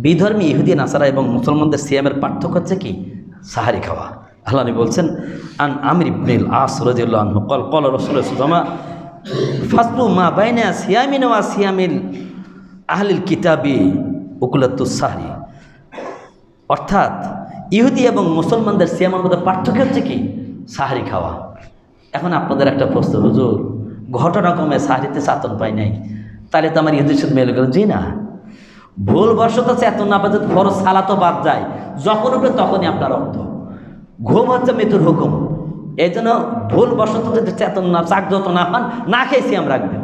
বিধর্মী ইহুদি নাসারা এবং মুসলমানদের সিয়ামের পার্থক্য হচ্ছে কি? সাহারি খাওয়া। আল্লাহ নবী বলছেন আন আমর ইবনুল আস রাদিয়াল্লাহু আনহু ক্বালা রাসূলুল্লাহ সাল্লাল্লাহু আলাইহি ওয়াসাল্লাম ফাসলু মা বাইনা সিয়ামিন ওয়া সিয়ামিল আহলিল কিতাবি উকুলাতুস সাহরি। অর্থাৎ ইহুদি এবং মুসলমানদের সিয়ামের মধ্যে পার্থক্য হচ্ছে কি? সাহারি খাওয়া। এখন আপনাদের একটা প্রশ্ন, হুজুর ঘটনাক্রমে সাহারিতে চাতন পাই নাই, তাহলে তো আমার ইহুদির সাথে মেলে গেল। জি না, ভুলবশত চেতন না পাচ্ছে, ফরজ সালাতও বাদ যায়, যখন উঠবে তখনই আপনার রক্ত। ঘুম হচ্ছে মৃত্যুর হুকুম। এই জন্য ভুলবশত যদি চেতন না জাগ্রত না হন, না খেয়ে সিয়াম রাখবেন।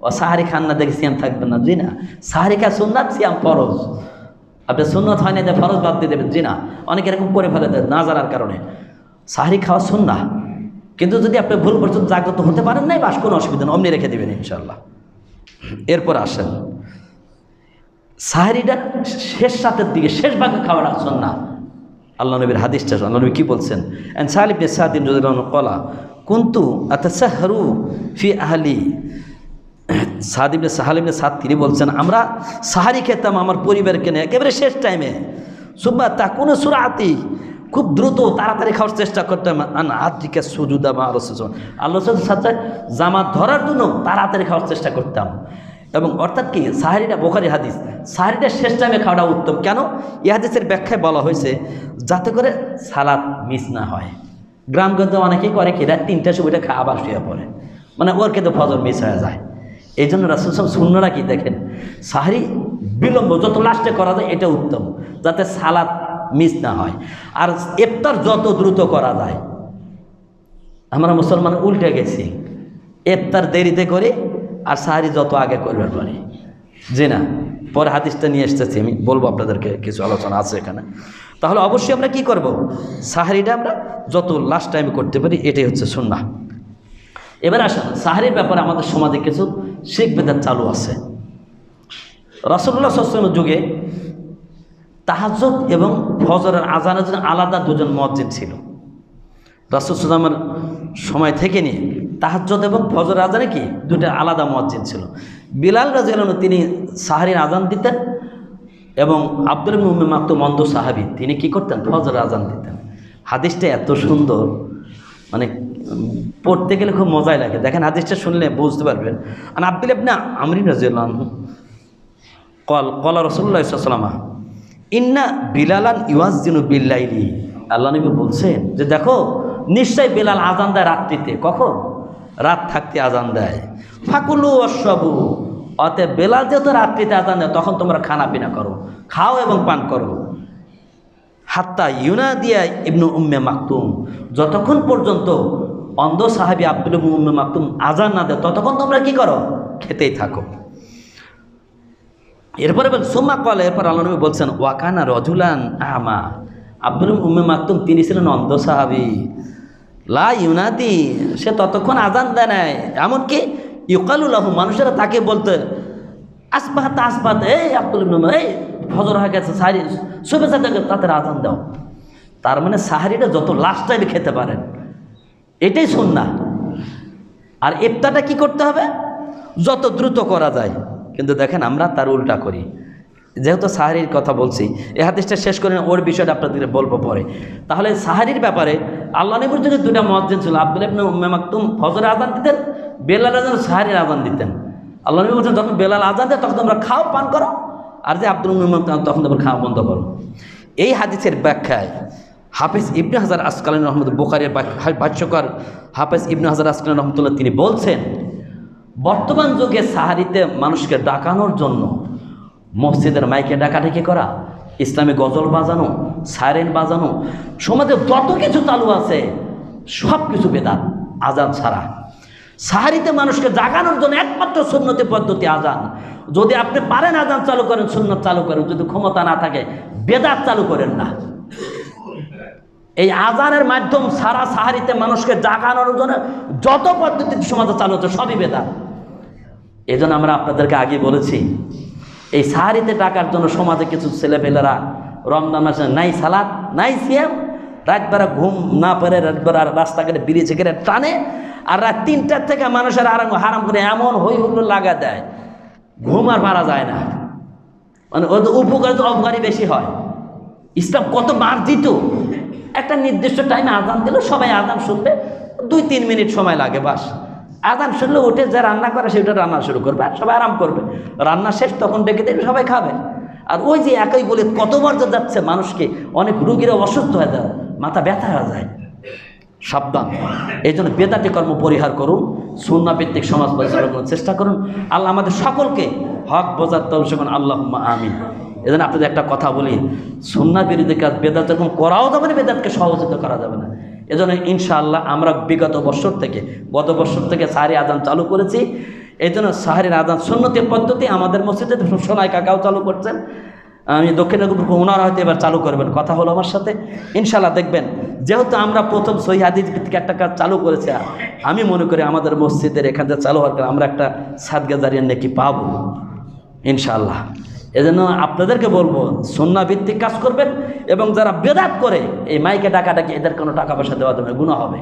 ও সাহারি খান না দেখে সিয়াম থাকবেন না। জি না, সাহারি খা সুন্নাত, সিয়াম ফরজ। আপনি সুন্নত হয় না যে ফরজ বাদ দিয়ে দেবেন। জি না, অনেকে এরকম করে ফেলে দেয় না জানার কারণে। সাহারি খাওয়া সুন্নাহ, কিন্তু যদি আপনি ভুলবশত জাগ্রত হতে পারেন নাই, বাস কোনো অসুবিধা নেই, অমনি রেখে দেবেন ইনশাল্লাহ। এরপর আসেন সাহারিটা শেষ রাতের দিকে, শেষ ভাগে খাওয়াটা সুন্নাহ। আল্লাহ নবীর হাদিসটা আল্লাহ নবী কী বলছেন? এন্ড সাহাল ইবনে সাদ রাদিয়াল্লাহু আনহু ক্বালা কুনতু আতাসাহরু ফি আহলি। সাদ ইবনে সাহাল ইবনে সাদ তিনি বলছেন আমরা সাহারি খেতাম আমার পরিবারকে নিয়ে একেবারে শেষ টাইমে। সুম্মা তাকুনু সুরাতি, খুব দ্রুত তাড়াতাড়ি খাওয়ার চেষ্টা করতাম। আন আদ্রিকা সুজুদা মা রাসূল, আল্লাহর সাথে জামাত ধরার জন্য তাড়াতাড়ি খাওয়ার চেষ্টা করতাম। এবং অর্থাৎ কি সাহারিটা, বুখারী হাদিস, সাহারিটা শেষ টাইমে খাওয়াটা উত্তম। কেন? এই হাদিসের ব্যাখ্যায় বলা হয়েছে যাতে করে সালাত মিস না হয়। গ্রামগঞ্জে অনেকেই করে কি রাত 3টার সময় খায় আবার শুয়ে পড়ে, মানে ওর কিন্তু ফজর মিস হয়ে যায়। এই জন্য রাসূল সাল্লাল্লাহু আলাইহি ওয়াসাল্লাম সুন্নাহটা কি দেখেন, সাহারি বিলম্ব যত লাস্টে করা যায় এটা উত্তম, যাতে সালাত মিস না হয়। আর ইফতার যত দ্রুত করা যায়। আমরা মুসলমান উল্টে গেছি, ইফতার দেরিতে করি আর সাহারি যত আগে করবার পারি। জি না, পরে হাদিসটা নিয়ে এসেছি, আমি বলবো আপনাদেরকে, কিছু আলোচনা আছে এখানে। তাহলে অবশ্যই আমরা কি করব? সাহারিটা আমরা যত লাস্ট টাইমে করতে পারি, এটাই হচ্ছে সুন্নাহ। এবার আসেন সাহারির ব্যাপারে আমাদের সমাজে কিছু শিরক বিদআত চালু আছে। রাসূলুল্লাহ সাল্লাল্লাহু আলাইহি ওয়াসাল্লামের যুগে তাহাজ্জুদ এবং ফজরের আজানের জন্য আলাদা দুজন মুয়াজ্জিন ছিল। রাসূল সাল্লাল্লাহু আলাইহি ওয়াসাল্লামের সময় থেকে নিয়ে তাহাজ্জুদ এবং ফজর আজানে কি দুটো আলাদা মুয়াজ্জিন ছিল। বিলাল রাদিয়াল্লাহু আনহু তিনি সাহরির আজান দিতেন এবং আব্দুল্লাহ ইবনে উম্মে মাকতুম অন্ধ সাহাবী তিনি কি করতেন ফজর আজান দিতেন। হাদিসটা এত সুন্দর মানে পড়তে গেলে খুব মজাই লাগে। দেখেন হাদিসটা শুনলে বুঝতে পারবেন। আর আব্দুল্লাহ ইবনে আমর রাদিয়াল্লাহু আনহু ক্বালা রাসূলুল্লাহ সাল্লাল্লাহু আলাইহি ওয়াসাল্লাম ইন্না বিলালান ইউয়াজ্জিনু বিল্লাইলি। আল্লাহ নবী বলছেন যে দেখো নিশ্চয় বিলাল আজান দেয় রাত্রিতে। কখন? রাত থাকতে আজান দেয়। ফাকুলু ওয়াশরাবু, অতএব বেলাল যেহেতু রাত্রিতে আজান দেয় তখন তোমরা খানা পিনা করো, খাও এবং পান করো। হাত্তা ইউনাদিয়া ইবনু উম্মে মাকতুম, যতক্ষণ পর্যন্ত অন্ধ সাহাবী আব্দুল্লাহ ইবনে উম্মে মাকতুম আজান না দেয় ততক্ষণ তোমরা কি করো? খেতেই থাকো। এরপরে সুম্মা ক্বালা, এরপর আল্লাহ নবী বলছেন ওয়াকানা রজুলান আমা, আব্দুল্লাহ ইবনে উম্মে মাকতুম তিনি ছিলেন অন্ধ সাহাবী। লা ইউনাদি, সে ততক্ষণ আজান দেয় নাই, এমনকি ইউকালু লাহু, মানুষেরা তাকে বলতে আসবাহাত আসবাহাত, এই আব্দুল ইবনে, এই ফজর হয়ে গেছে, সাহারি শুভে সাথে তাদের আজান দাও। তার মানে সাহারিটা যত লাস্ট টাইমে খেতে পারেন এটাই সুন্নাহ। আর ইফতারটা কি করতে হবে? যত দ্রুত করা যায়। কিন্তু দেখেন আমরা তার উল্টা করি। যেহেতু সাহারির কথা বলছি, এই হাদিসটা শেষ করে ওর বিষয়টা আপনাদের বলবো পরে। তাহলে সাহারির ব্যাপারে আল্লাহ নবীর যুগে দুটা মুয়াজ্জিন ছিল, আব্দুল্লাহ ইবনে উম্মে মাকতুম ফজরের আজান দিতেন, বেলাল আজান সাহারির আজান দিতেন। আল্লাহ নবী বলছেন যখন বেলাল আজান দেয় তখন তোমরা খাও পান করো, আর যে আব্দুল উম্মে মাকতুম তখন তোমরা খাওয়া বন্ধ করো। এই হাদিসের ব্যাখ্যায় হাফেজ ইবনে হাজার আসকালানী রহমতুল্লাহ, বুখারীর ভাষ্যকার হাফেজ ইবনে হাজার আসকালানী রহমতুল্লাহ তিনি বলছেন বর্তমান যুগে সাহারিতে মানুষকে ডাকানোর জন্য মসজিদের মাইকে ডাকাডাকি করা, ইসলামী গজল বাজানো, সাইরেন বাজানো, সমাজে যত কিছু চালু আছে সব কিছু বেদাত আজান ছাড়া। সাহারিতে মানুষকে জাগানোর জন্য একমাত্র সুন্নতি পদ্ধতি আজান। যদি আপনি পারেন আজান চালু করেন, সুন্নত চালু করেন, যদি ক্ষমতা না থাকে বেদাত চালু করেন না। এই আজানের মাধ্যম সারা সাহারিতে মানুষকে জাগানোর জন্য যত পদ্ধতি সমাজে চালু হচ্ছে সবই বেদাত। এই জন্য আমরা আপনাদেরকে আগে বলেছি এই সাহারিতে ডাকার জন্য সমাজে কিছু ছেলেপেলেরা রমজান মাসে নাই সালাত নাই সিয়াম, রাতবেলা ঘুম না পেরে রাতবেলা রাস্তাঘাটে বিড়িয়ে ছেড়ে টানে, আর রাত 3টার থেকে মানুষের হারাম করে এমন হই হুল্লোড় লাগা দেয় ঘুম আর মারা যায় না। মানে ওদের উপকার তো অপকারী বেশি হয়। ইসলাম কত মার্জিত, একটা নির্দিষ্ট টাইমে আজান দিল, সবাই আজান শুনবে, 2-3 মিনিট সময় লাগে বাস। আজান শুনলে উঠে যা রান্না করে সেটা রান্না শুরু করবে, আর সবাই আরাম করবে, রান্না শেষ তখন ডেকে দেবে, সবাই খাবে। আর ওই যে একই বলে কত মর্যাদা যাচ্ছে মানুষকে, অনেক রুগীরা অসুস্থ হয়ে যায়, মাথা ব্যথা হয়ে যায়। সাবধান। এই জন্য বেদাতি কর্ম পরিহার করুন, সুন্নাহ ভিত্তিক সমাজ পরিচালনা করার চেষ্টা করুন। আল্লাহ আমাদের সকলকে হক বোঝার তৌফিক দান, আল্লাহুম্মা আমিন। এই জন্য আপনাদের একটা কথা বলি, সুন্নাহ বিরোধী কাজ বেদাত যখন করাও যাবে না, বেদাতকে সহযোগিতা করা যাবে না। এজন্য ইনশাআল্লাহ আমরা বিগত গত বছর থেকে সাহারি আজান চালু করেছি। এই জন্য সাহারির আজান সুন্নতি পদ্ধতি আমাদের মসজিদে সোনাই কাকাও চালু করছেন, আমি দক্ষিণ ওনারা হয়তো এবার চালু করবেন, কথা হলো আমার সাথে। ইনশাআল্লাহ দেখবেন, যেহেতু আমরা প্রথম সহিহ হাদিস ভিত্তিক একটা কাজ চালু করেছি, আমি মনে করি আমাদের মসজিদের এখান থেকে চালু হওয়ার কারণে আমরা একটা সাদগা জারিয়া নেকি পাবো ইনশাআল্লাহ। এজন্য আপনাদেরকে বলবো সুন্নাহ ভিত্তিক কাজ করবেন, এবং যারা বেদাত করে এই মাইকে ডাকাডাকি এদের কোনো টাকা পয়সা দেওয়া যাবে না, গুনাহ হবে।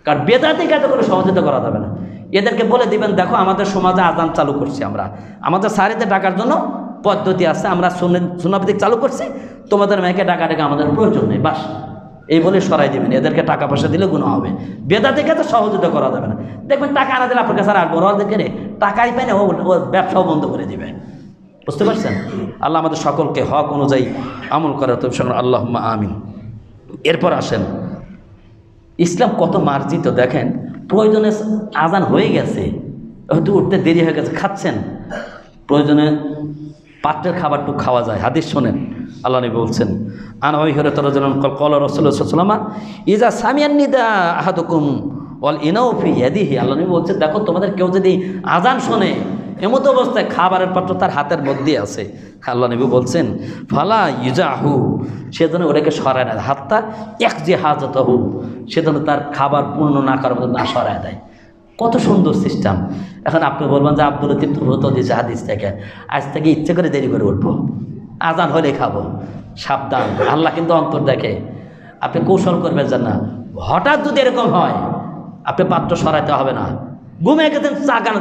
কারণ বেদাতি কাজে কোনো সহযোগিতা করা যাবে না। এদেরকে বলে দিবেন দেখো আমাদের সমাজে আজান চালু করছি, আমরা আমাদের সাহারিতে ডাকার জন্য পদ্ধতি আছে, আমরা সুন্নাহ ভিত্তিক চালু করছি, তোমাদের মাইকে ডাকাডাকি আমাদের প্রয়োজন নেই, বাস এই বলে সরাই দিবেন। এদেরকে টাকা পয়সা দিলে গুনাহ হবে, বেদাতি কাজে সহযোগিতা করা যাবে না। দেখবেন টাকা আনা দিলে আপনার কাছে আর আসবো, ওদেরকে টাকাই পায় না, ও ব্যবসাও বন্ধ করে দিবে। বুঝতে পারছেন? আল্লাহ আমাদের সকলকে হক অনুযায়ী আমল করার তৌফিক দান, আল্লাহুম্মা আমিন। এরপর আসেন, ইসলাম কত মার্জিত দেখেন। প্রয়োজনে আজান হয়ে গেছে, হয়তো উঠতে দেরি হয়ে গেছে, খাচ্ছেন, প্রয়োজনে পাত্রের খাবারটুকু খাওয়া যায়। হাদিস শোনেন, আল্লাহ নবী বলছেন আন আবি হুরায়রা রাদিয়াল্লাহু আনহু ক্বালা রাসূলুল্লাহ সাল্লাল্লাহু আলাইহি ওয়াসাল্লাম ইযা সামিআন নিদা আহাদুকুম ওয়াল ইনাউ ফি ইয়াদিহি। আল্লাহ নবী বলছেন দেখো তোমাদের কেউ যদি আজান শোনে এমত অবস্থায় খাবারের পাত্র তার হাতের মধ্যে আছে, আল্লাহ নবী বলছেন ফালা ইউজাহু, সেজন্য ওটাকে সরায় না, হাতটা এক যে হাজতহু, সেজন্য তার খাবার পূর্ণ না করার মতো না সরায় দেয়। কত সুন্দর সিস্টেম। এখন আপনি বলবেন যে আব্দুল লতিফ তো দিয়েছে হাদিস থেকে, আজ থেকে ইচ্ছে করে দেরি করে উঠবো, আজান হলে খাবো। সাবধান, আল্লাহ কিন্তু অন্তর দেখে, আপনি কৌশল করবেন যেন না। হঠাৎ যদি এরকম হয় আপনি পাত্র সরাইতে হবে না। ঘুমে গেছেন,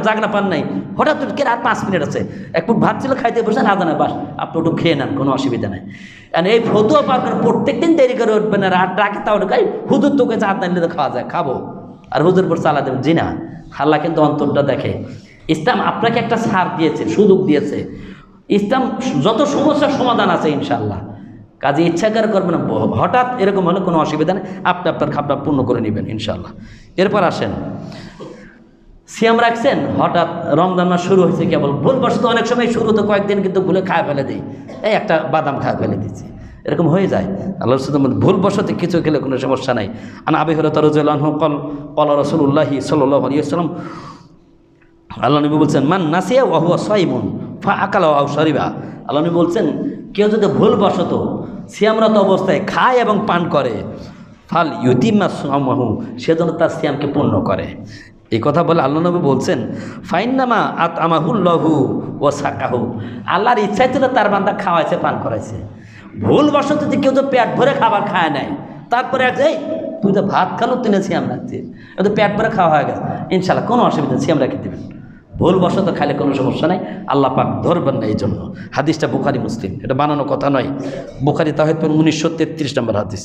জাগনা পান নাই, হঠাৎ কে আর 5 মিনিট আছে, এক ফুট ভাত ছিল, খাইতে বসেন, আদানে বাস, আপনি ওটু খেয়ে নেন, কোনো অসুবিধা নেই। এই ফতুয়া পার করেন, প্রত্যেক দিন দেরি করে উঠবেন, আর ডাকে তাও ঢুকাই, হুজুর তোকে চাঁদ না নিলে তো খাওয়া যায়, খাবো, আর হুজুর পর চালা দেবেন। জি না, আল্লাহ কিন্তু অন্তরটা দেখে। ইসলাম আপনাকে একটা ছাড় দিয়েছে, সুযোগ দিয়েছে। ইসলাম যত সমস্যার সমাধান আছে ইনশাল্লাহ, কাজে ইচ্ছাকার করবেন না। হঠাৎ এরকম হলে কোনো অসুবিধা নেই, আপনি আপনার খাপটা পূর্ণ করে নেবেন ইনশাল্লাহ। এরপর আসেন, সিয়াম রাখছেন, হঠাৎ রমজান মাস শুরু হয়েছে, কেবল ভুলবশত অনেক সময় শুরুতে কয়েকদিন কিন্তু ভুলে খায় ফেলে দিই, এই একটা বাদাম খায় ফেলে দিচ্ছি, এরকম হয়ে যায়। আল্লাহ ভুলবশত কিছু খেলে কোনো সমস্যা নাই। আবি হুরায়রা রাদিয়াল্লাহু আনহু ক্বালা রাসূলুল্লাহি সাল্লাল্লাহু আলাইহি ওয়াসাল্লাম, আল্লাহ নবী বলছেন, মান নাসিয়া ওয়া হুয়া সাইমুন ফাআকালা আও শারিবা। আল্লাহ নবী বলছেন, কেউ যদি ভুলবশত সিয়ামরত অবস্থায় খায় এবং পান করে, ফাল ইউতিম্মা সিয়ামাহু, সেজন্য তার সিয়ামকে পূর্ণ করে। এই কথা বলে আল্লাহ নবী বলছেন, ফাইন্নামা আতআমাহুল্লাহু ওয়া সাকাহু, আল্লাহর ইচ্ছাই ছিল তার বান্দা খাওয়াইছে, পান করাইছে। ভুলবশত যদি কেউ তো পেট ভরে খাবার খায় নাই, তারপরে এই তুই তো ভাত খালো, তুই না সিয়াম রাখছিস, তো পেট ভরে খাওয়া হয়ে গেছে, ইনশাল্লাহ কোনো অসুবিধা, সিয়াম রেখে দেবেন। ভুলবশত খাইলে কোনো সমস্যা নাই, আল্লাহ পাক ধরবেন না। এই জন্য হাদিসটা বুখারী মুসলিম, এটা বানানো কথা নয়। বুখারী তাওহীদ 1933 নম্বর হাদিস,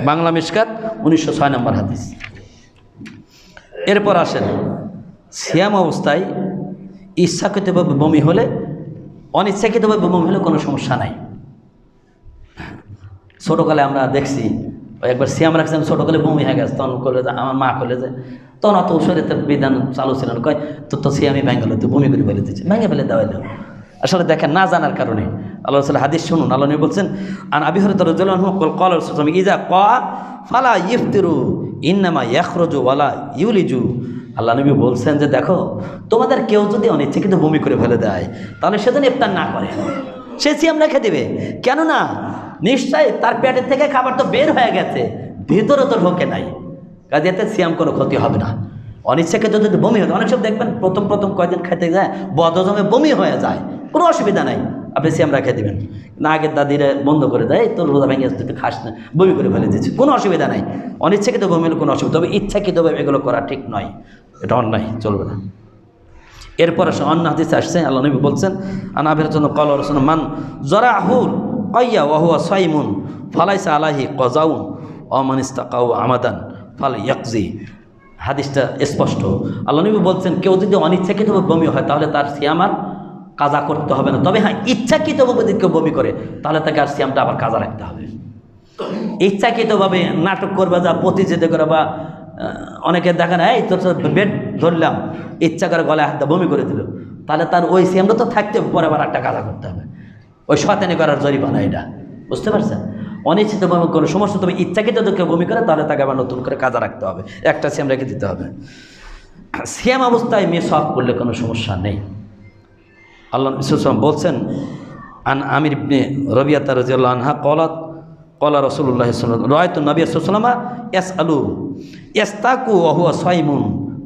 বাংলা মিশকাত 1906 নম্বর হাদিস। এরপর আসেন, সিয়াম অবস্থায় ইচ্ছাকৃতভাবে বমি হলে, অনিচ্ছাকৃতভাবে বমি হলে কোনো সমস্যা নাই। ছোটোকালে আমরা দেখছি, একবার সিয়াম রাখছিলাম, ছোটোকালে বমি হয়ে গেছে, তখন করলে যে আমার মা করলে যে, তখন অত শরীরের বিধান চালু ছিল না, কয় তোর তো সিয়ামই ভেঙে গেলো, তুই বমি করে ফেলে দিচ্ছে, ভেঙে ফেলে দেওয়া হলো। আসলে দেখেন, না জানার কারণে। আল্লাহ রাসূল হাদিস শুনুন, আল্লাহ নবী বলছেন, আন আবি হুরায়রা রাদিয়াল্লাহু আনহু ক্বালা রাসূলুল্লাহ ইযা ক্বা ফালা ইফতিরু ইন্নামা ইয়াখরুজু ওয়ালা ইউলিজু। আল্লাহ নবী বলছেন যে, দেখো, তোমাদের কেউ যদি অনিচ্ছাকৃত বমি করে ফেলে দেয়, তাহলে সেদিন ইফতার না করে, সে সিয়াম রেখে দেবে। কেননা নিশ্চয় তার পেটের থেকে খাবার তো বের হয়ে গেছে, ভিতরে তো ঢোকে নাই, কাজে এতে সিয়াম কোনো ক্ষতি হবে না। অনিচ্ছাকৃত যদি বমি হয়, অনেক সব দেখবেন প্রথম কয়েকদিন খাইতে যায় বদহজমে বমি হয়ে যায়, কোনো অসুবিধা নাই, আপনি সিয়াম রেখে দেবেন না। আগের দাদিরা বন্ধ করে দেয়, তোর রোজা ভেঙে আসতে তুই খাস না, বমি করে ফেলে দিচ্ছে, কোনো অসুবিধা নাই। অনিচ্ছাকৃত বমি হলে কোনো অসুবিধা, তবে ইচ্ছাকৃতভাবে এগুলো করা ঠিক নয়, এটা অন্যায়, চলবে না। এরপর অন্য হাদিসে আসছে, আল্লাহ নবী বলছেন, আনাবের জন্য ক্বালা রাসূলুল্লাহ মান যারাহুল কাইয়া ওয়া হুয়া সাইমুন ফালাইসা আলাইহি কাযাউন ওয়া মান ইস্তাকাউ আমাদান ফাল ইয়াকজি। হাদিসটা স্পষ্ট। আল্লাহ নবী বলছেন, কেউ যদি অনিচ্ছাকৃতভাবে বমি হয়, তাহলে তার সিয়াম আর কাজা করতে হবে না। তবে হ্যাঁ, ইচ্ছাকৃতভাবে যদি কেউ বমি করে, তাহলে তাকে আর সিয়ামটা আবার কাজা রাখতে হবে। ইচ্ছাকৃতভাবে নাটক করবে, যা প্রতিযোগিতা করে, বা অনেকে দেখেন, এই তোর বেড ধরলাম, ইচ্ছা করে গলায় হাতটা বমি করে দিল, তাহলে তার ওই সিয়ামটা তো থাকতে হবে, পরে আবার একটা কাজা করতে হবে, ওই শয়তানি করার জরিমানা এটা, বুঝতে পারছেন? অনিচ্ছিতভাবে কোনো সমস্যা, তবে ইচ্ছাকৃত যদি কেউ বমি করে, তাহলে তাকে আবার নতুন করে কাজা রাখতে হবে, একটা সিয়াম রেখে দিতে হবে। সিয়াম অবস্থায় মিসওয়াক করলে কোনো সমস্যা নেই। আল্লাহ রাসূল বলছেন, আন আমির ইবনে রাবিয়াতা রাদিয়াল্লাহু আনহা ক্বালাত ক্বালা রাসূলুল্লাহ সাল্লাল্লাহু আলাইহি ওয়াসাল্লাম রাআইতু নবী সাল্লাল্লাহু আলাইহি ওয়াসাল্লাম ইয়াসআলু ইয়াস্তাকু ওয়া হুয়া সাইমুন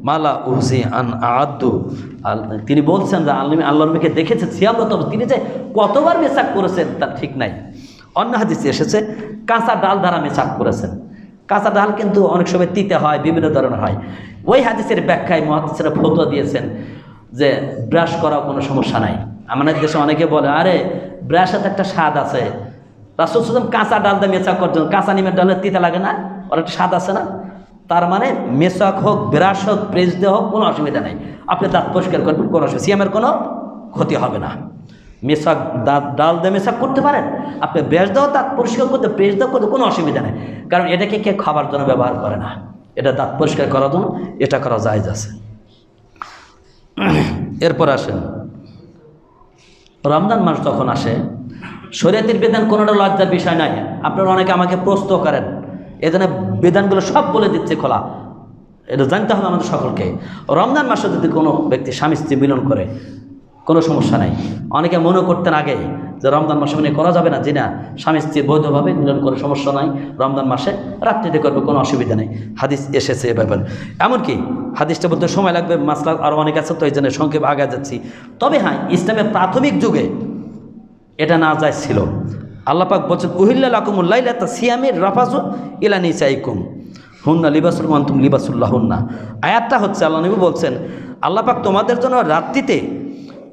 মালা উহসি আন আ'আদ্দু। তিনি বলছেন যে, আল্লাহর নবীকে দেখেছে সিয়ামরত, তিনি যে কতবার মেসাক করেছেন তার ঠিক নাই। অন্য হাদিসে এসেছে, কাঁচা ডাল দ্বারা মেসাক করেছেন। কাঁচা ডাল কিন্তু অনেক সময় তিতে হয়, বিভিন্ন ধরনের হয়। ওই হাদিসের ব্যাখ্যায় মুহাদ্দিসরা ফতোয়া দিয়েছেন যে ব্রাশ করাও কোনো সমস্যা নাই। আমাদের দেশে অনেকে বলে, আরে ব্রাশের একটা স্বাদ আছে, রাসূল সাল্লাল্লাহু আলাইহি ওয়াসাল্লাম কাঁচা ডাল দিয়ে মেসাক করছেন, কাঁচা নিমের ডালের তিতা লাগে না, ওর একটা স্বাদ আছে না। তার মানে মেসাক হোক, ব্রাশ হোক, প্রেস দেওয়া হোক, কোনো অসুবিধা নেই, আপনি দাঁত পরিষ্কার করবেন, কোনো অসুবিধা, সিয়ামের কোনো ক্ষতি হবে না। মেসাক ডাল দিয়ে মেসাক করতে পারেন, আপনি ব্রাশ দাও, দাঁত পরিষ্কার করতে, প্রেস দাও করতে, কোনো অসুবিধা নেই, কারণ এটাকে কে খাবার জন্য ব্যবহার করে না, এটা দাঁত পরিষ্কার করার জন্য, এটা করা জায়েজ আছে। এরপর আসেন, রমজান মাস যখন আসে, শরীয়তের বিধান কোনোটা লজ্জার বিষয় নাই। আপনারা অনেকে আমাকে প্রশ্ন করেন, এই জন্য বিধানগুলো সব বলে দিচ্ছে খোলা, এটা জানতে হবে আমাদের সকলকে। রমজান মাসে যদি কোনো ব্যক্তি স্বামী স্ত্রী মিলন করে, কোনো সমস্যা নাই। অনেকে মনে করতেন আগে যে রমজান মাসে মানে করা যাবে না, জি না, স্বামী স্ত্রী বৈধভাবে মিলন করে সমস্যা নাই, রমজান মাসে রাত্রিতে করবে, কোনো অসুবিধা নেই। হাদিস এসেছে এ ব্যাপারে, এমনকি হাদিসটা বলতে সময় লাগবে, মাসলা আরও অনেক আছে, তো এই জন্য সংক্ষেপ আগে যাচ্ছি। তবে হ্যাঁ, ইসলামের প্রাথমিক যুগে এটা না যায় ছিল। আল্লাহ পাক বলছেন, উহিল্লা লাকুমুল লাইলাতা সিয়ামির রাফাসু ইলা নিসাইকুম হুন্না লিবাসুল আনতুম লিবাসুল্লাহ হুন্না। আয়াতটা হচ্ছে আল্লাহ নবী বলছেন আল্লাহ পাক তোমাদের জন্য রাত্রিতে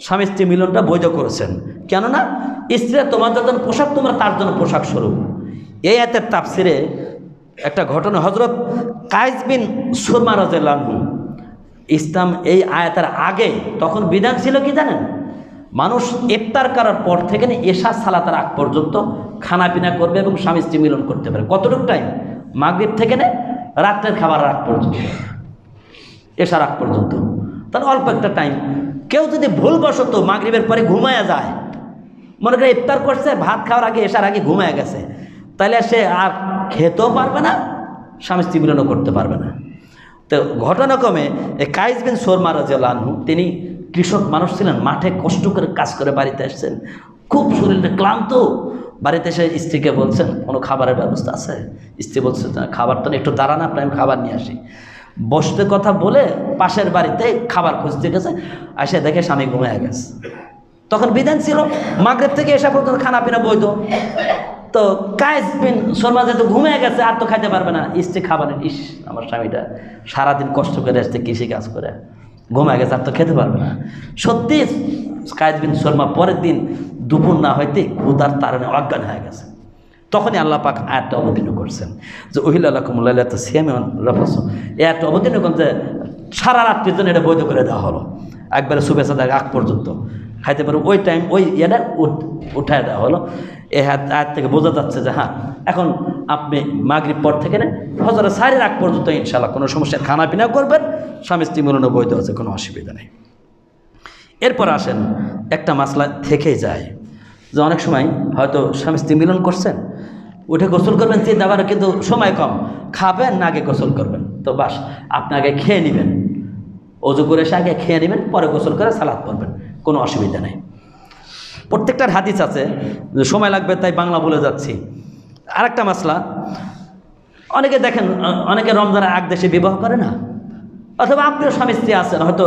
স্বামী স্ত্রী মিলনটা বৈধ করেছেন, কেননা স্ত্রী তোমাদের জন্য পোশাক, তোমরা তার জন্য পোশাক স্বরূপ। এই আয়াতের তাফসিরে একটা ঘটনা, হযরত কায়েস বিন সুরমা রাদিয়াল্লাহু আনহু, ইসলাম এই আয়াতের আগে তখন বিধান ছিল কি জানেন, মানুষ ইফতার করার পর থেকে এশা সালাতের আগ পর্যন্ত খানা পিনা করবে এবং স্বামী স্ত্রী মিলন করতে পারে। কতটুকু টাইম? মাগরিব থেকে রাত্রের খাবার আগ পর্যন্ত, এশার আগ পর্যন্ত, তাহলে অল্প একটা টাইম। কেউ যদি ভুলবশত মাগরিবের পরে ঘুমায়া যায়, মনে করে ইফতার করছে, ভাত খাওয়ার আগে এশার আগে ঘুমায়া গেছে, তাহলে সে আর খেতেও পারবে না, স্বামী স্ত্রী মিলনও করতে পারবে না। তো ঘটনাক্রমে এই কায়েস বিন সুরমা রাদিয়াল্লাহু আনহু, তিনি কৃষক মানুষ ছিলেন, মাঠে কষ্ট করে কাজ করে বাড়িতে আসছেন, খুব শরীরটা ক্লান্ত। বাড়িতে এসে স্ত্রীকে বলছেন কোনো খাবারের ব্যবস্থা আছে? স্ত্রী বলছে খাবার তো একটু দাঁড়ান, আপনি আমি খাবার নিয়ে আসি। বসতে কথা বলে পাশের বাড়িতে খাবার খুঁজতে গেছে, এসে দেখে স্বামী ঘুমিয়ে গেছে। তখন বিধান ছিল মাগরিব থেকে এসা পর্যন্ত খানা পিনা বৈধ। তো কায়েস বিন সুরমা যেহেতু ঘুমিয়ে গেছে, আর তো খাইতে পারবে না, স্ত্রী খাবার, ইস আমার স্বামীটা সারাদিন কষ্ট করে আসতে, কৃষি কাজ করে ঘুমিয়ে গেছে, আর তো খেতে পারবে না। সত্যি কায়েস বিন সুরমা পরের দিন দুপুর না হইতে ক্ষুধার তাড়নে অজ্ঞান হয়ে গেছে। তখনই আল্লাহ পাক আয়াতটা অবতীর্ণ করছেন যে উহিল্লা লাকুম লাইলাতুস সিয়ামি রাফাসু। এই আয়াতটা অবতীর্ণ করেন যে সারা রাত্রির জন্য এটা বৈধ করে দেওয়া হলো, একবারে শুভেচ্ছা দেয় আগ পর্যন্ত খাইতে পারো, ওই টাইম ওই ইয়েটা উঠায় দেওয়া হলো। এই আয়াত থেকে বোঝা যাচ্ছে যে হ্যাঁ, এখন আপনি মাগরিব পর থেকে ফজরের সারির আগ পর্যন্ত ইনশাআল্লাহ কোনো সমস্যা, খানা পিনা করবেন, স্বামী স্ত্রী মিলনও বৈধ আছে, কোনো অসুবিধা নেই। এরপর আসেন, একটা মাসলা থেকেই যায় যে অনেক সময় হয়তো স্বামী স্ত্রী মিলন করছেন, উঠে গোসল করবেন, চিন্তা আবার কিন্তু সময় কম, খাবেন না আগে গোসল করবেন, তো বাস আপনি আগে খেয়ে নেবেন, অজু করে এসে আগে খেয়ে নেবেন, পরে গোসল করে সালাত পড়বেন, কোনো অসুবিধা নেই। প্রত্যেকটার হাদিস আছে, সময় লাগবে তাই বাংলা বলে যাচ্ছি। আরেকটা মাসলা, অনেকে দেখেন অনেকে রমজানের আগ দেশে বিবাহ করে না, অথবা আপনিও স্বামী স্ত্রী আছেন, হয়তো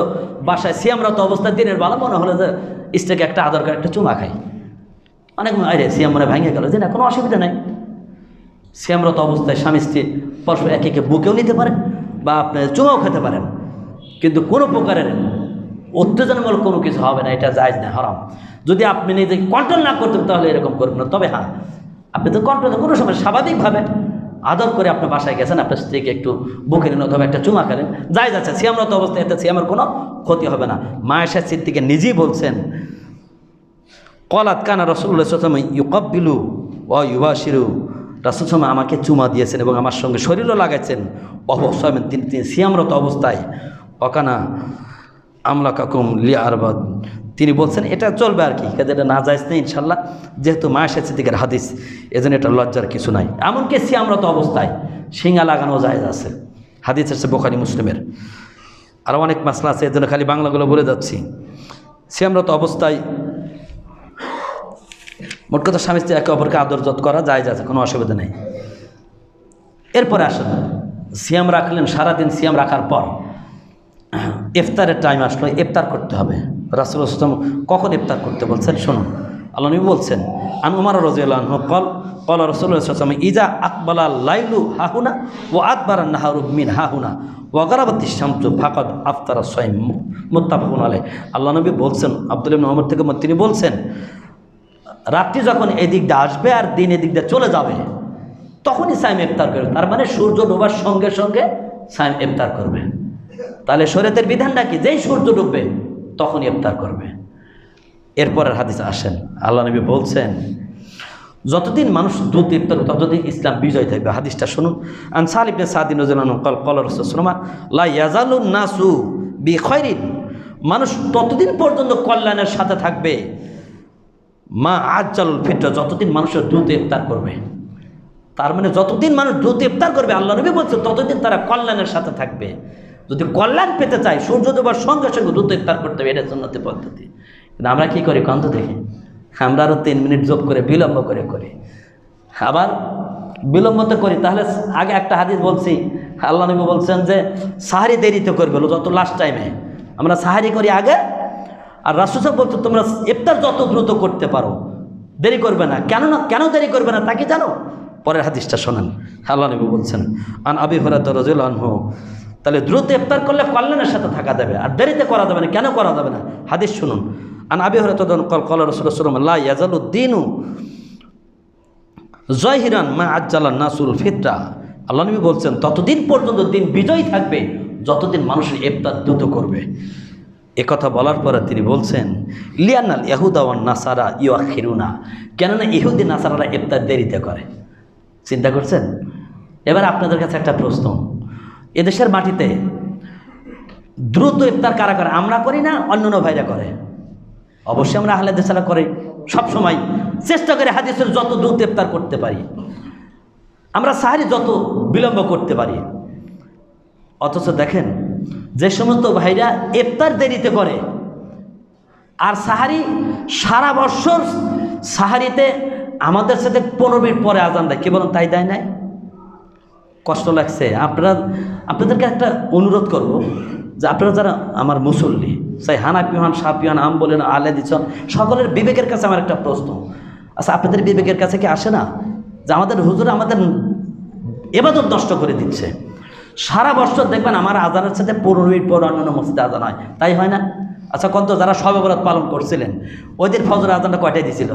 বাসায় সিয়ামরত অবস্থায় দিনের বেলা মনে হলো যে স্ত্রীকে একটা আদর করে একটা চুমা খাই, অনেক আরে সিয়াম মনে ভেঙে গেল, যে না কোনো অসুবিধা নেই। সিয়ামরত অবস্থায় স্বামী স্ত্রী পরস্পর একে একে বুকেও নিতে পারেন বা আপনি চুমাও খেতে পারেন, কিন্তু কোনো প্রকারের উত্তেজনামূলক কোনো কিছু হবে না, এটা জায়েজ না, হারাম। যদি আপনি নিজেকে কন্ট্রোল না করতেন তাহলে এরকম করবেন না। তবে হ্যাঁ, আপনি তো কন্ট্রোল কোনো সময় স্বাভাবিকভাবে আদর করে আপনার বাসায় গেছেন, আপনার স্ত্রীকে একটু বুকে নিন অথবা একটা চুমা খেলেন, জায়েজ আছে। সিয়ামরত অবস্থায় এতে সিয়ামের কোনো ক্ষতি হবে না। মায়েশা সিদ্দিকে নিজেই বলছেন, কলাত কানা রাসূলুল্লাহ সাল্লাল্লাহু আলাইহি ওয়াসাল্লাম ইউকাব্বিলু ওয়া ইউবাশিরু, রাসূল সাল্লাল্লাহু আমাকে চুমা দিয়েছেন এবং আমার সঙ্গে শরীরও লাগাইছেন, অবশ্যই তিনি সিয়ামরত অবস্থায়। অকানা আমলা কাকুম লিয়া আরবাদ, তিনি বলছেন এটা চলবে আর কি, কাজে এটা না যাইজ নেই ইনশাল্লাহ, যেহেতু মায়েশা সিদ্দিকের হাদিস, এজন্য এটা লজ্জার কিছু নাই। এমনকি সিয়ামরত অবস্থায় শিঙা লাগানো জায়েজ আছে, হাদিস আছে বুখারী মুসলিমের। আরও অনেক মাসলা আছে, এজন্য খালি বাংলাগুলো বলে যাচ্ছি। সিয়ামরত অবস্থায় মোট কথা স্বামী স্ত্রী একে অপরকে আদর যত্ন করা জায়েজ আছে, কোনো অসুবিধা নেই। এরপরে আসেন, সিয়াম রাখলেন, সারাদিন সিয়াম রাখার পর ইফতারের টাইম আসলো, ইফতার করতে হবে। রাসূলুল্লাহ সাল্লাল্লাহু আলাইহি ওয়াসাল্লাম কখন ইফতার করতে বলছেন শুনুন। আল্লাহ নবী বলছেন, আন উমর রাদিয়াল্লাহু আনহু ক্বাল রাসূলুল্লাহ সাল্লাল্লাহু আলাইহি ওয়াসাল্লাম ইজা আকবালা লাইলু হাহুনা ওয়া আদবারা নাহারু মিন হাহুনা ওয়া গারাবাতিশ শামসু ফাকাদ আফতারা সাইম, মুত্তাফাকুন আলাইহি। আল্লাহ নবী বলছেন, আব্দুল্লাহ ইবনে ওমর থেকে তিনি বলছেন, রাত্রি যখন এদিক দিয়ে আসবে আর দিন এদিক দিয়ে চলে যাবে, তখনই সাইম ইফতার করবে। তার মানে সূর্য ডোবার সঙ্গে সঙ্গে সাইম ইফতার করবে। তাহলে শরীয়তের বিধানটা কি, যেই সূর্য ডুববে তখনই ইফতার করবে। এরপরের হাদিস আসেন, আল্লাহ নবী বলছেন, যতদিন মানুষ দ্রুত ইফতার ততদিন ইসলাম বিজয় থাকবে। হাদিসটা শুনুন। আন সাহল ইবনে সাদ রাদিয়াল্লাহু আনহু ক্বাল রাসূলুল্লাহ সাল্লাল্লাহু আলাইহি ওয়াসাল্লাম লা ইয়াজালুন নাসু বিখাইরিন, মানুষ ততদিন পর্যন্ত কল্যাণের সাথে থাকবে, মা আজ্জালুল ফিতর, যতদিন মানুষের দ্রুত ইফতার করবে। তার মানে যতদিন মানুষ দ্রুত ইফতার করবে, আল্লাহ নবী বলছেন, ততদিন তারা কল্যাণের সাথে থাকবে। যদি কল্যাণ পেতে চাই, সূর্য ডোবার সঙ্গে সঙ্গে দ্রুত ইফতার করতে হবে, এটা সুন্নতি পদ্ধতি। কিন্তু আমরা কী করি কন্ত দেখি, আমরা আরও 3 মিনিট যোগ করে বিলম্ব করে করি, আবার বিলম্বতে করি। তাহলে আগে একটা হাদিস বলছি, আল্লাহ নবী বলছেন যে সাহারি দেরিতে করবে, যত লাস্ট টাইমে আমরা সাহারি করি আগে, আর রাসূল সাহেব বলছেন তোমরা ইফতার যত দ্রুত করতে পারো দেরি করবে না। কেন দেরি করবে না তা কি জানো? পরের হাদিসটা শোনেন। আল্লাহ নবী বলছেন, আন আবি হুরায়রা রাদিয়াল্লাহু আনহু, তাহলে দ্রুত ইফতার করলে কল্যাণের সাথে থাকা যাবে, আর দেরিতে করা যাবে না। কেন করা যাবে না? হাদিস শুনুন। আন আবি হুরায়রা রাদিয়াল্লাহু আনহু ক্বালা রাসূলুল্লাহ সাল্লাল্লাহু আলাইহি ওয়াসাল্লাম লা ইয়াজালু দ্বীনু যাহিরান মা আজ্জালান নাসুল ফিতরা। আল্লাহ নবী বলছেন, ততদিন পর্যন্ত দিন বিজয়ী থাকবে যতদিন মানুষের ইফতার দ্রুত করবে। একথা বলার পরে তিনি বলছেন, লিয়ানাল ইয়াহুদা ওয়ান নাসারা ইউআখিরুনা, কেননা ইহুদি নাসারারা ইফতার দেরিতে করে। চিন্তা করছেন? এবার আপনাদের কাছে একটা প্রশ্ন, এদেশের মাটিতে দ্রুত ইফতার কারা করে? আমরা করি না অন্যান্য ভাইরা করে? অবশ্যই আমরা আহলে দেশালা করে, সবসময় চেষ্টা করে হাদিসের যত দ্রুত ইফতার করতে পারি, আমরা সাহারি যত বিলম্ব করতে পারি। অথচ দেখেন, যে সমস্ত ভাইরা ইফতার দেরিতে করে আর সাহারি সারা বছর সাহারিতে আমাদের সাথে 15 মিনিট পরে আজান দেয়, কি বলেন? তাই দেয় নাই? কষ্ট লাগছে? আপনাদেরকে একটা অনুরোধ করব যে আপনারা যারা আমার মুসল্লি, সেই হানাফি হন, শাফি হন, আম বলেন, আলে দিচ্ছেন, সকলের বিবেকের কাছে আমার একটা প্রশ্ন। আচ্ছা, আপনাদের বিবেকের কাছে কি আসে না যে আমাদের হুজুর আমাদের ইবাদত নষ্ট করে দিচ্ছে? সারা বছর দেখবেন আমার আজানের সাথে 15 মিনিট পর অন্যান্য মসজিদে আজান হয়, তাই হয় না? আচ্ছা, কত যারা শবে বরাত পালন করছিলেন ওই দিন ফজর আজানটা কয়টায় দিছিল?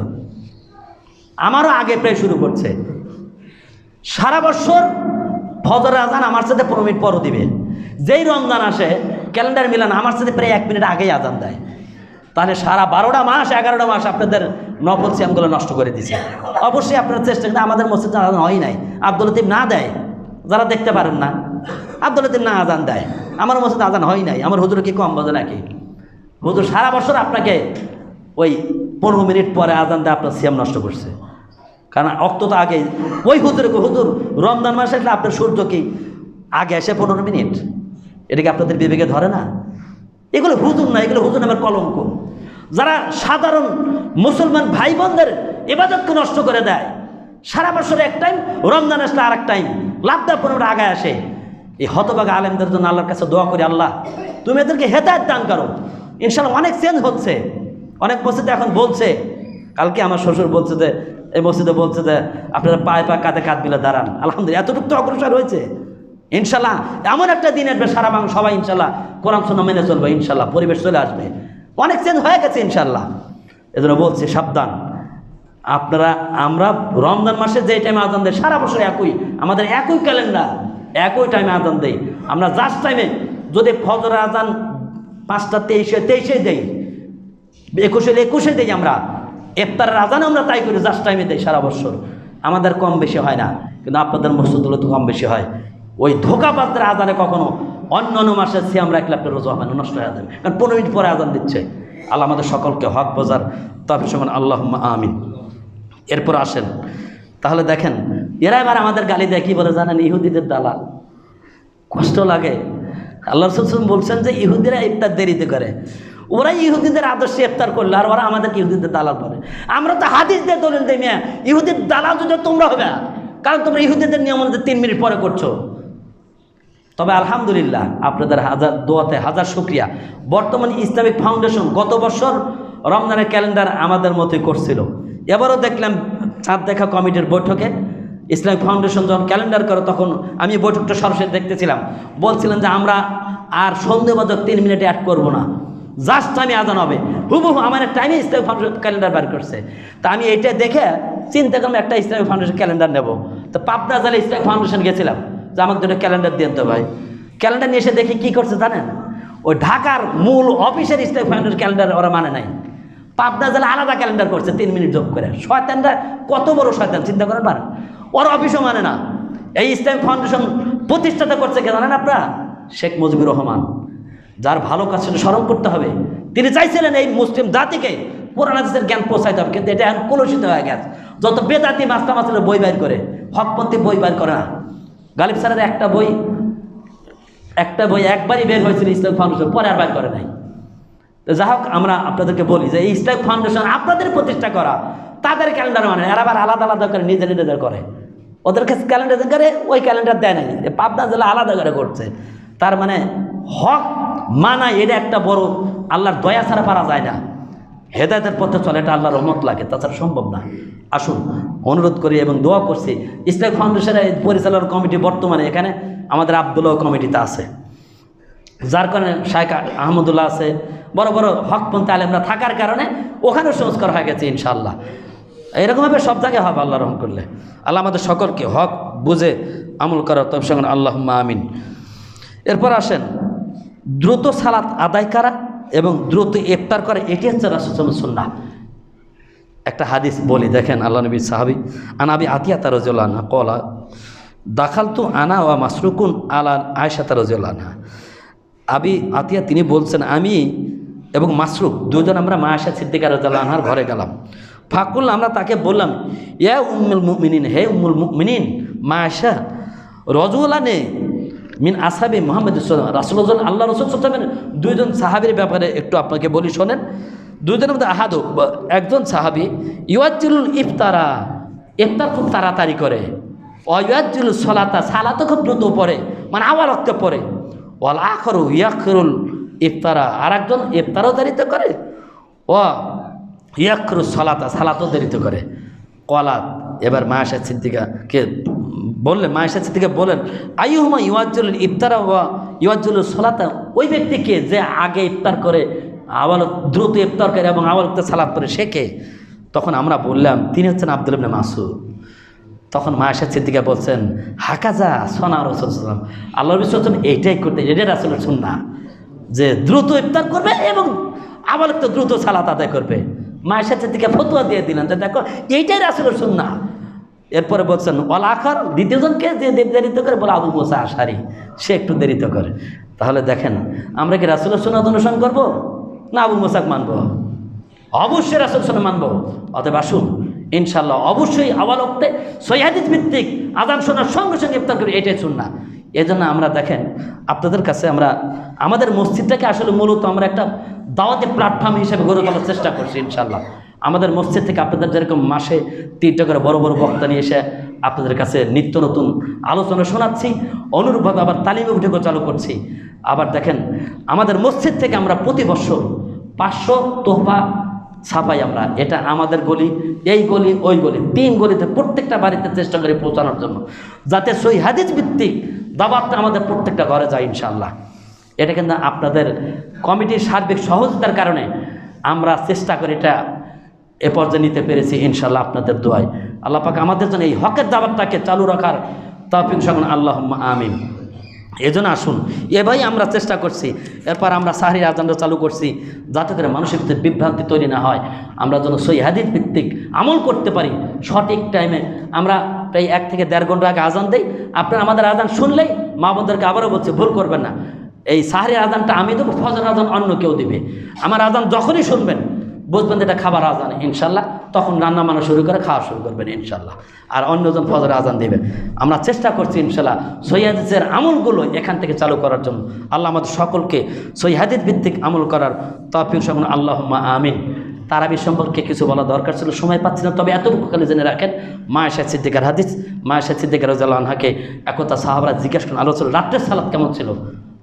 আমারও আগে প্রায় শুরু করছে। সারা বছর ফজর আজান আমার সাথে 15 মিনিট পরও দিবে। যেই রমজান আসে ক্যালেন্ডার মিলান আমার সাথে প্রায় 1 মিনিট আগেই আজান দেয়। তাহলে সারা 12টা মাস 11টা মাস আপনাদের নফল সিয়ামগুলো নষ্ট করে দিচ্ছে। অবশ্যই আপনারা চেষ্টা করেন, আমাদের মসজিদে আজান হয় নাই, আব্দুল লতিফ না দেয়, যারা দেখতে পারেন না, আব্দুল লতিফ না আজান দেয়, আমার মসজিদে আজান হয় নাই, আমার হুজুর কি কম বোঝে নাকি? হুজুর সারা বছর আপনাকে ওই 15 মিনিট পরে আজান দেয়, আপনার সিয়াম নষ্ট করছে। কারণ অক্ত তো আগে ওই হুজুর রমজান মাসে আসলে আপনার সূর্য কি আগে এসে 15 মিনিট? এটাকে আপনাদের বিবেকে ধরে না? এগুলো হুজুর না, এগুলো হুজুর নামের কলঙ্ক। যারা সাধারণ মুসলমান ভাই বোনদের ইবাদতকে নষ্ট করে দেয়, সারা বছর এক টাইম, রমজান আসলে আর এক টাইম, লাভদা 15 আগে আসে। এই হতভাগা আলেমদের জন্য আল্লাহর কাছে দোয়া করি, আল্লাহ তুমি এদেরকে হেদায়েত দান করো। ইনশাআল্লাহ অনেক চেঞ্জ হচ্ছে, অনেক মসজিদে এখন বলছে, কালকে আমার শ্বশুর বলছে যে এই মসজিদে বলছে যে আপনারা পায়ে পা কাঁধে কাঁধ মিলে দাঁড়ান। আলহামদুলিল্লাহ, এতটুকু তো অগ্রসর হয়েছে। ইনশাল্লাহ এমন একটা দিন আসবে সারা বাংলা সবাই ইনশাল্লাহ কোরআন সুন্নাহ মেনে চলবে, ইনশাল্লাহ পরিবেশ চলে আসবে, অনেক চেঞ্জ হয়ে গেছে ইনশাল্লাহ। এজন্য বলছি সাবধান আপনারা। আমরা রমজান মাসে যে টাইমে আজান দেয় সারা বছর একই, আমাদের একই ক্যালেন্ডার, একই টাইমে আজান দেই। আমরা জাস্ট টাইমে যদি ফজর আজান 5টা 23 দেই, 21 দেই, আমরা ইফতারের আজান আমরা তাই করি, জাস্ট টাইমে দেই সারা বছর। আমাদের কম বেশি হয় না, কিন্তু আপনাদের মসজিদগুলো তো কম বেশি হয়। ওই ধোকাবাজদের আজানে কখনো অন্য মাসে সিয়াম রাখলে আপনার রোজা হবে না, নষ্ট হয়ে যাবে, কারণ 15 মিনিট পরে আজান দিচ্ছে। আল্লাহ আমাদের সকলকে হক বোঝার তৌফিক দান, আল্লাহুম্মা আমিন। এরপর আসেন, তাহলে দেখেন এরা এবার আমাদের গালি দেয়, কি বলে জানেন? ইহুদিদের দালাল। কষ্ট লাগে। আল্লাহ রাসূল বলছেন যে ইহুদিরা ইফতার দেরিতে করে, ওরা ইহুদিদের আদর্শে ইফতার করলে আর ওরা আমাদেরকে ইহুদিদের দালাল বলে। আমরা তো হাদিস দিয়ে দলিল দিই, মিয়া ইহুদির দালাল যদি তোমরা হবে, কারণ তোমরা ইহুদিদের নিয়ম অনুযায়ী 3 মিনিট পরে করছো। তবে আলহামদুলিল্লাহ আপনাদের দোয়াতে হাজার শুকরিয়া। বর্তমানে ইসলামিক ফাউন্ডেশন গত বছর রমজানের ক্যালেন্ডার আমাদের মতোই করছিল। এবারও দেখলাম চাঁদ দেখা কমিটির বৈঠকে ইসলামিক ফাউন্ডেশন যখন ক্যালেন্ডার করে, তখন আমি বৈঠকটা সরাসরি দেখতেছিলাম, বলছিলেন যে আমরা আর সন্দেহবাদক 3 মিনিটে অ্যাড করবো না, জাস্ট টাইমে আজান হবে। হুবহু আমার টাইমে ইসলামিক ফাউন্ডেশন ক্যালেন্ডার বার করছে। তা আমি এইটা দেখে চিন্তা করলাম একটা ইসলামিক ফাউন্ডেশন ক্যালেন্ডার নেব। তো পাবনা জেলা ইসলামিক ফাউন্ডেশন গেছিলাম যে আমাকে দুটো ক্যালেন্ডার দেন তো ভাই। ক্যালেন্ডার নিয়ে এসে দেখি কী করছে জানেন? ওই ঢাকার মূল অফিসের ইসলামিক ফাউন্ডেশন ক্যালেন্ডার ওরা মানে নাই, পাবনা জেলা আলাদা ক্যালেন্ডার করছে 3 মিনিট যোগ করে। শয়তানরা কত বড় শয়তান চিন্তা করেন পারেন? ওর অফিসও মানে না। এই ইসলামিক ফাউন্ডেশন প্রতিষ্ঠাতা করছে কে জানেন আপনারা? শেখ মুজিবুর রহমান। যার ভালো কাজ সেটা স্মরণ করতে হবে। তিনি চাইছিলেন এই মুসলিম জাতিকে কোরআন হাদিসের জ্ঞান পৌঁছাইতে হবে, কিন্তু এটা এখন কলুষিত হয়ে গেছে। যত বেদাতি মাস্তা মাস্টারের বই বাইর করে, হকপন্থী বই বাইর করে না। গালিব স্যারের একটা বই একবারই বের হয়েছিল ইসলামিক ফাউন্ডেশন, পরে আর বাইর করে নাই। তো যাই হোক, আমরা আপনাদেরকে বলি যে এই ইসলামিক ফাউন্ডেশন আপনাদের প্রতিষ্ঠা করা, তাদের ক্যালেন্ডার মানে এরা আবার আলাদা আলাদা করে নিজেদের করে, ওদের কাছে ক্যালেন্ডার করে, ওই ক্যালেন্ডার দেয় নাই, পাবনা জেলা আলাদা করে করছে। তার মানে হক মানা এটা একটা বড় আল্লাহর দয়া ছাড়া পারা যায় না। হেদায়েতের পথে চলে, এটা আল্লাহর রহমত লাগে, তাছাড়া সম্ভব না। আসুন অনুরোধ করি এবং দোয়া করছি। ইসলামিক ফাউন্ডেশনের পরিচালনা কমিটি বর্তমানে এখানে আমাদের আব্দুল্লাহ কমিটিতে আছে, যার কারণে শাইখ আহমদুল্লাহ আছে, বড় বড় হকপন্থী আলেমরা থাকার কারণে ওখানেও সংস্কার হয়ে গেছে ইনশাআল্লাহ। এরকমভাবে সব জায়গায় হবে আল্লাহ রহম করলে। আল্লাহ আমাদের সকলকে হক বুঝে আমল করার তৌফিক দান, আল্লাহুম্মা আমিন। এরপর আসেন দ্রুত সালাত আদায় করা এবং দ্রুত ইফতার করা, এটি হচ্ছে রাসূলুল্লাহ সুন্নাহ। একটা হাদিস বলি, দেখেন আল্লাহ নবী সাহাবী আনাবি আতিয়াতা রাদিয়াল্লাহু আনহা ক্বালা দাখালতু আনা ওয়া মাসরুকুন আলা আয়েশা রাদিয়াল্লাহু আনহা। আবি আতিয়া তিনি বলছেন, আমি এবং মাসরুক দুজন আমরা মা আয়েশা সিদ্দিকা রাদিয়াল্লাহু আনহার ঘরে গেলাম। ফাকুল আমরা তাকে বললাম, ইয়া উম্মুল মুমিনিন, হে উম্মুল মুমিনিন মা আয়েশা, রজুলানে মিন আসহাবি মুহাম্মদ রাসূলুল্লাহ আল্লাহ রাসূল সাল্লাল্লাহু আলাইহি ওয়াসাল্লাম দুইজন সাহাবীর ব্যাপারে একটু আপনাকে বলি শোনেন। দুইজনের মধ্যে আহাদু একজন সাহাবী ইউয়াজ্জিলুল ইফতারা, ইফতার খুব তাড়াতাড়ি করে, ওয়াইয়াজ্জিলুস সালাতা, সালাতও খুব দ্রুত পড়ে, মানে আওয়াল ওয়াক্তে পড়ে, ওয়াল আখরু ইয়াখিরুল ইফতারা, আর একজন ইফতারও দেরিতে করে, ওয়া ইয়াখিরুস সালাতা, সালাতও দেরিতে করে। কলাত এবার মা আয়েশা সিদ্দিকাকে বললেন, মা আয়েশা সিদ্দিকা বলেন, আইয়ুহুমা ইউয়াজ্জিলুল ইফতারা ওয়া ইউয়াজ্জিলুস সালাতা, ওই ব্যক্তিকে যে আগে ইফতার করে, আওয়াল দ্রুত ইফতার করে এবং আওয়াল ওয়াক্তে সালাত পড়ে, সে কে? তখন আমরা বললাম তিনি হচ্ছেন আব্দুল্লাহ ইবনে মাসউদ। তখন মা আয়েশা সিদ্দিকা বলছেন, হাকাজা সনা রাসূলুল্লাহ সাল্লাল্লাহু আলাইহি ওয়াসাল্লাম, আল্লাহর নবী সাল্লাল্লাহু আলাইহি ওয়াসাল্লাম এইটাই করতে, এটাই রাসূলের সুন্নাহ যে দ্রুত ইফতার করবে এবং আবার একটু দ্রুত সালাত আদায় করবে। মা আয়েশা সিদ্দিকা ফতোয়া দিয়ে দিলেন যে দেখো এইটাই রাসূলের সুন্নাহ। এরপরে বলছেন ওয়াল আখার, দ্বিতীয়জনকে যে দেরিতে করে বলে আবু মুসা আশআরী, সে একটু দেরিতে করে। তাহলে দেখেন আমরা কি রাসূলের সুন্নাহ অনুসরণ করব না আবু মুসাকে মানব? অবশ্যই রাসূলের সুন্নাহ মানব। অতএব আসুন ইনশাআল্লাহ অবশ্যই আওয়াল ওয়াক্তে সহিহ হাদিস ভিত্তিক আযান শোনার সঙ্গে সঙ্গে ইফতার করি, এটাই সুন্নাহ। এই জন্য আমরা দেখেন আপনাদের কাছে আমরা আমাদের মসজিদটাকে আসলে মূলত আমরা একটা দাওয়াতি প্ল্যাটফর্ম হিসেবে গড়ে তোলার চেষ্টা করছি ইনশাআল্লাহ। আমাদের মসজিদ থেকে আপনাদের যেরকম মাসে 3টা করে বড় বড় বক্তা নিয়ে এসে আপনাদের কাছে নিত্য নতুন আলোচনা শোনাচ্ছি, অনুরূপভাবে আবার তালিমে উঠে চালু করছি। আবার দেখেন আমাদের মসজিদ থেকে আমরা প্রতি বছর 500 তোহফা ছাপাই আমরা, এটা আমাদের গলি, এই গলি, ওই গলি, 3 গলিতে প্রত্যেকটা বাড়িতে চেষ্টা করি পৌঁছানোর জন্য, যাতে সহিহ হাদিস ভিত্তিক দাওয়াতটা আমাদের প্রত্যেকটা ঘরে যায় ইনশাআল্লাহ। এটা কিন্তু আপনাদের কমিটির সার্বিক সহযোগিতার কারণে আমরা চেষ্টা করি এটা এ পর্যায়ে নিতে পেরেছি ইনশাআল্লাহ, আপনাদের দোয়ায়। আল্লাহ পাক আমাদের জন্য এই হকের দাওয়াতটাকে চালু রাখার তৌফিক দান, আল্লাহুম্মা আমিন। এজন্য আসুন এভাবেই আমরা চেষ্টা করছি। এরপর আমরা সাহরির আজানটা চালু করছি যাতে করে মানুষের ভিতরে বিভ্রান্তি তৈরি না হয়, আমরা যেন সহিহ হাদিস ভিত্তিক আমল করতে পারি সঠিক টাইমে। আমরা প্রায় 1 থেকে 1.5 ঘন্টা আগে আজান দেই। আপনারা আমাদের আজান শুনলেই মা বোনদেরকে আবারও বলছি ভুল করবেন না, এই সাহরির আজানটা আমি দেবো, ফজর আজান অন্য কেউ দিবে। আমার আজান যখনই শুনবেন বুঝবেন এটা খাবার আজান ইনশাআল্লাহ, তখন রান্না বান্না শুরু করে খাওয়া শুরু করবেন ইনশাআল্লাহ, আর অন্যজন ফজর আজান দেবে। আমরা চেষ্টা করছি ইনশাআল্লাহ সহিহ হাদিসের আমলগুলো এখান থেকে চালু করার জন্য। আল্লাহ আমাদের সকলকে সহিহ হাদিস ভিত্তিক আমল করার তৌফিক দান, আল্লাহুম্মা আমিন। তারাবি সম্পর্কে কিছু বলা দরকার ছিল, সময় পাচ্ছি না, তবে এতটুকু খালি জেনে রাখেন মা আয়েশা সিদ্দিকার হাদিস। মা আয়েশা সিদ্দিকা রাদিয়াল্লাহু আনহাকে একতা সাহাবারা জিজ্ঞাসা করেন, আল্লাহ রাসূল রাত্রের সালাত কেমন ছিল?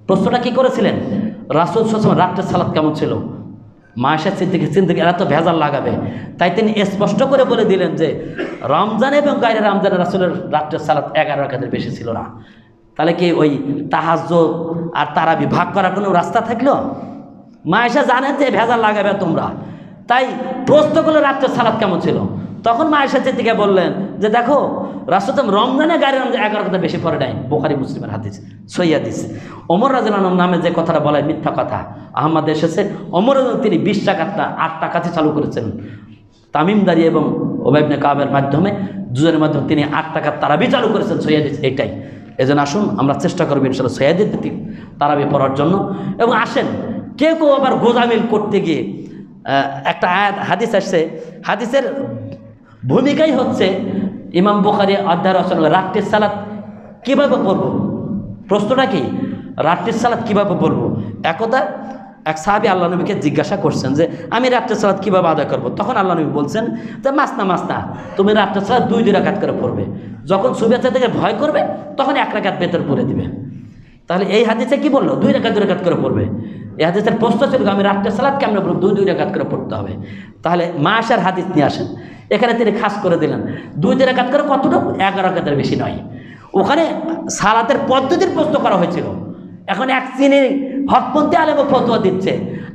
প্রশ্নটা কি করেছিলেন? রাসূল সাল্লাল্লাহু আলাইহি ওয়াসাল্লাম রাত্রের সালাত কেমন ছিল? মা আয়েশা সিদ্দিকা এরা তো ভেজাল লাগাবে, তাই তিনি স্পষ্ট করে বলে দিলেন যে রমজান এবং গায়রে রমজানে রাসূলের রাত্রের সালাত 11 রাকাতের বেশি ছিল না। তাহলে কি ওই তাহাজ্জুদ আর তারাবি ভাগ করার কোনো রাস্তা থাকলো? মা আয়েশা জানেন যে ভেজাল লাগাবে তোমরা, তাই প্রশ্ন করলে রাত্রের সালাত কেমন ছিল। তখন মা আয়েশা সিদ্দিকা বললেন যে দেখো রাসূল রমজানে গায়রে রমজানে 11 রাকাত বেশি পড়ে নাই, বুখারী মুসলিমের হাদিস, সহিহ হাদিস। ওমর রাদিয়াল্লাহু আনহু নামে যে কথাটা বলে মিথ্যা কথা, আহমদ এসেছে ওমর তিনি 20 রাকাত না 8 রাকাতই চালু করেছেন তামিমদারি এবং উবাই ইবনে কাবের মাধ্যমে, দুজনের মাধ্যমে তিনি 8 রাকাত তারাবি চালু করেছেন, সহিহ হাদিস এইটাই। এজন্য আসুন আমরা চেষ্টা করব ইনশাআল্লাহ সহিহ হাদিস ভিত্তিক তারাবি পড়ার জন্য। এবং আসেন কেউ কেউ আবার গোজামিল করতে গিয়ে একটা আয়াত হাদিস আসছে, হাদিসের ভূমিকাই হচ্ছে ইমাম বুখারী অধ্যায় রচনা রাত্রির সালাত কীভাবে পড়ব। প্রশ্নটা কি রাত্রির সালাত কীভাবে পড়ব? একদা এক সাহাবী আল্লাহ নবীকে জিজ্ঞাসা করছেন যে আমি রাত্রির সালাত কীভাবে আদায় করব। তখন আল্লাহ নবী বলছেন যে মাসনা তুমি রাত্রির সালাত 2 রাকাত করে পড়বে, যখন সুবিধা থেকে ভয় করবে তখন 1 রাকাত বেতর পড়ে দিবে। তাহলে এই হাদিসে কি বললো? 2 রাকাত করে পড়বে। এই হাদিসের প্রশ্ন ছিল আমি রাত্রে সালাত কেমন বলব, 2 রাকাত করে পড়তে হবে। তাহলে মাসার হাদিস নিয়ে আসেন, এখানে তিনি খাস করে দিলেন 2 রাকাত করে, কতটুকু? 11 রাকাতের বেশি নয়। ওখানে সালাতের পদ্ধতির প্রশ্ন করা হয়েছিল। এখন এক শ্রেণীর হকপন্থী আলেম ফতোয়া দিচ্ছে,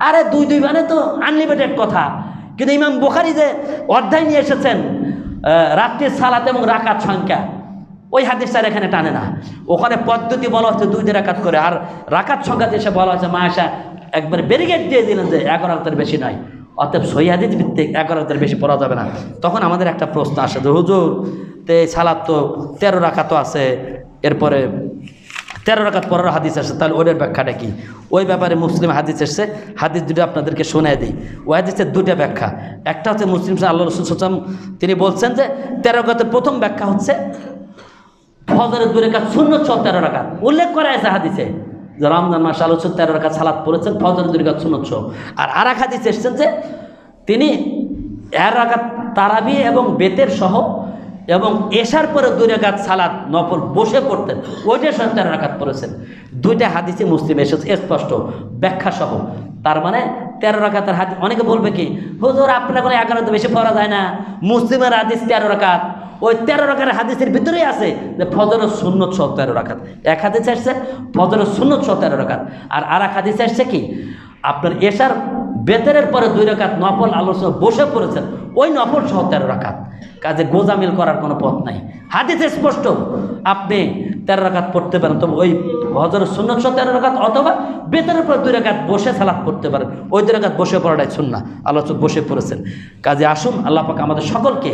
আরে 2 মানে তো আনলিমিটেড কথা। কিন্তু ইমাম বুখারী যে অধ্যায় নিয়ে এসেছেন রাত্রির সালাত এবং রাকাত সংখ্যা, ওই হাদিসটার এখানে টানে না। ওখানে পদ্ধতি বলা হচ্ছে 2 রাকাত করে, আর রাকাত সংখ্যা এসে বলা হচ্ছে মাসা একবার ব্যারিকেড দিয়ে দিলেন যে 11 রাকাতের বেশি নয়। অতএব সহিহ হাদিস ভিত্তিক 11 রাকাতের বেশি পড়া যাবে না। তখন আমাদের একটা প্রশ্ন আসে যে হুজুর সালাত তো 13 রাকাতও আছে, এরপরে 13 রাকাত পড়ার হাদিস আসছে, তাহলে ওদের ব্যাখ্যাটা কি? ওই ব্যাপারে মুসলিম হাদিস এসছে, হাদিস দুটো আপনাদেরকে শোনায় দিই। ওই হাদিসের 2টা ব্যাখ্যা। একটা হচ্ছে মুসলিম আল্লাহ রাসূল সাল্লাল্লাহু আলাইহি ওয়াসাল্লাম তিনি বলছেন যে 13 রাকাতের প্রথম ব্যাখ্যা হচ্ছে ফজরের 2 রাকাত সুন্নত সহ 13 রাকাত উল্লেখ করা আছে হাদিসে, যে রমজান মাসে আল্লাহ 13 রাকাত সালাত পড়েছেন ফজরের 2 রাকাত সুন্নত সহ। আর এক হাদিস এসেছেন যে তিনি 1 রাকাত তারাবি এবং বেতের সহ এবং এশার পরে 2 রাকাত সালাত নফল বসে পড়তেন, ওইটার সহ 13 রাকাত পড়েছেন। 2টা হাদিসে মুসলিম এসেছে স্পষ্ট ব্যাখ্যা সহ। তার মানে 13 রাকাতের হাদিস। অনেকে বলবে কি হুজুর আপনার কোনো 11 বেশি পড়া যায় না, মুসলিমের হাদিস 13 রাকাত। ওই 13 রাকাতের হাদিসের ভিতরেই আছে যে ফজরের সুন্নত সহ 13 রাকাত। এক হাদিস আসছে ফজরের সুন্নত সহ 13 রাকাত, আর এক হাদিস আসছে কি আপনার এশার বেতরের পরে 2 রাকাত নফল আলোচনা বসে পড়েছেন, ওই নফল সহ 13 রাকাত। কাজে গোজামিল করার কোনো পথ নাই, হাদিসে স্পষ্ট আপনি 13 রাকাত পড়তে পারেন। তবে ওই ফজরের সুন্নত সহ 13 রাকাত অথবা বেতরের পর 2 রাকাত বসে সালাত পড়তে পারেন, ওই 2 রাকাত বসে পড়াটাই সুন্নাহ। আলোচক বসে পড়েছেন। কাজে আসুন আল্লাহ পাক আমাদের সকলকে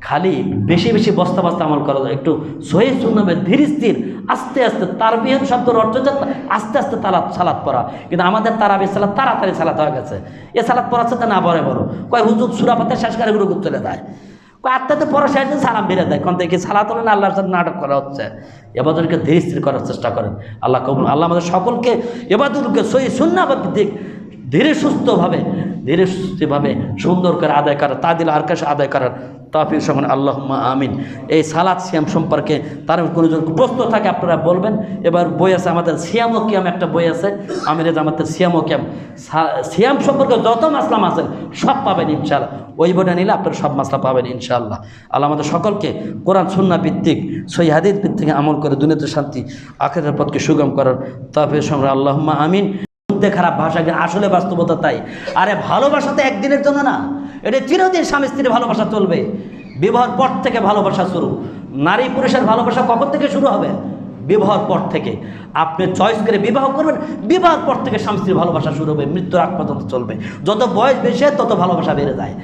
খালি বেশি বেশি বস্তা আমল করা যায়, একটু সহিহ সুন্নাহ ধীর স্থির আস্তে আস্তে, তারবিহ শব্দের অর্থ হচ্ছে আস্তে আস্তে সালাত পড়া। কিন্তু আমাদের তারাবি সালাত তাড়াতাড়ি সালাত হয়ে গেছে। এ সালাত পড়াচ্ছে তা না বড় কয় হুজুর সূরা ফাতিহা শেষ করে গুরু চলে দেয়, কয় আত্মাতে পড়া শেষ সালাম বেড়ে দেয়। কোন থেকে সালাত হলে না আল্লাহর সাথে নাটক করা হচ্ছে। এবাদতকে ধীর স্থির করার চেষ্টা করেন, আল্লাহ কবুল। আল্লাহ আমাদের সকলকে এবাদতকে সহিহ সুন্নাহ ভিত্তিক ধীরে সুস্থভাবে ধীরে সুস্থভাবে সুন্দর করে আদায় করার, তাদিল আরকাশ আদায় করার তৌফিক সকল আল্লাহুম্মা আমিন। এই সালাত সিয়াম সম্পর্কে তার কোনো যদি প্রশ্ন থাকে আপনারা বলবেন। এবার বই আছে আমাদের সিয়াম ও কিয়াম, একটা বই আছে আমিরে জামাতের সিয়াম ও কিয়াম। সিয়াম সম্পর্কে যত মাসলা আছেন সব পাবেন ইনশাআল্লাহ। ওই বইটা নিলে আপনারা সব মাসলা পাবেন ইনশাআল্লাহ। আল্লাহ আমাদের সকলকে কোরআন সুন্নাহ ভিত্তিক সহিহ হাদিস ভিত্তিক আমল করে দুনিয়াতে শান্তি আখিরাতের পথকে সুগম করার তৌফিক সকল আল্লাহুম্মা আমিন। খারাপ ভাষা আসলে বাস্তবতা তাই। আরে ভালোবাসা তো একদিনের জন্য না, এটা চিরদিন স্বামী স্ত্রীর ভালোবাসা চলবে। বিবাহের পর থেকে ভালোবাসা শুরু। নারী পুরুষের ভালোবাসা কখন থেকে শুরু হবে? বিবাহের পর থেকে। আপনি চয়েস করে বিবাহ করবেন, বিবাহের পর থেকে স্বামী স্ত্রীর ভালোবাসা শুরু হবে, মৃত্যুর আগ পর্যন্ত চলবে। যত বয়স বেশি তত ভালোবাসা বেড়ে যায়।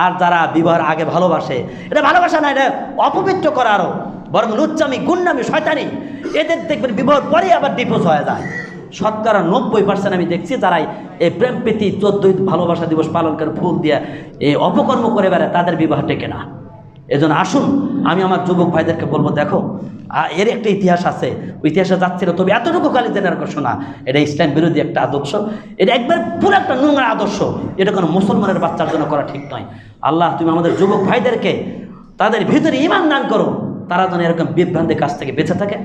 আর যারা বিবাহের আগে ভালোবাসে, এটা ভালোবাসা না, এটা অপবিত্র করা, আরও বরং লুচ্চামি গুন্ডামি শয়তানি। এদের দেখবেন বিবাহের পরেই আবার ডিভোর্স হয়ে যায়। শতকরা 90% আমি দেখছি যারাই এই প্রেম প্রীতি 14 ভালোবাসা দিবস পালন করে ফুল দিয়ে এই অপকর্ম করে বেড়ায়, তাদের বিবাহ টেকে না। এজন্য আসুন আমি আমার যুবক ভাইদেরকে বলবো, দেখো এর একটা ইতিহাস আছে, ওই ইতিহাসে যাচ্ছিল, তবে এতটুকু খালি জেনার কথা না, এটা ইসলাম বিরোধী একটা আদর্শ, এটা একবার পুরো একটা নোংরা আদর্শ। এটা কোনো মুসলমানের বাচ্চার জন্য করা ঠিক নয়। আল্লাহ তুমি আমাদের যুবক ভাইদেরকে তাদের ভিতরে ঈমান দান করো, তারা যেন এরকম বিভ্রান্তির কাছ থেকে বেঁচে থাকে।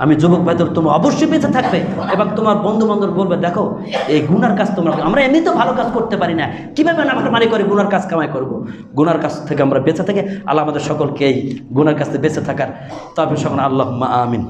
আমি যুবক ভাইদের তোমরা অবশ্যই বেঁচে থাকবে, এবং তোমার বন্ধু বান্ধব বলবে দেখো এই গুনার কাজ তোমরা, আমরা এমনি তো ভালো কাজ করতে পারি না, কীভাবে না আমরা করে গুনার কাজ কামাই করবো। গুনার কাছ থেকে আমরা বেঁচে থাকে। আল্লাহ আমাদের সকলকে এই গুনার কাছ থেকে বেঁচে থাকার তবে সকল আল্লাহুম্মা আমিন।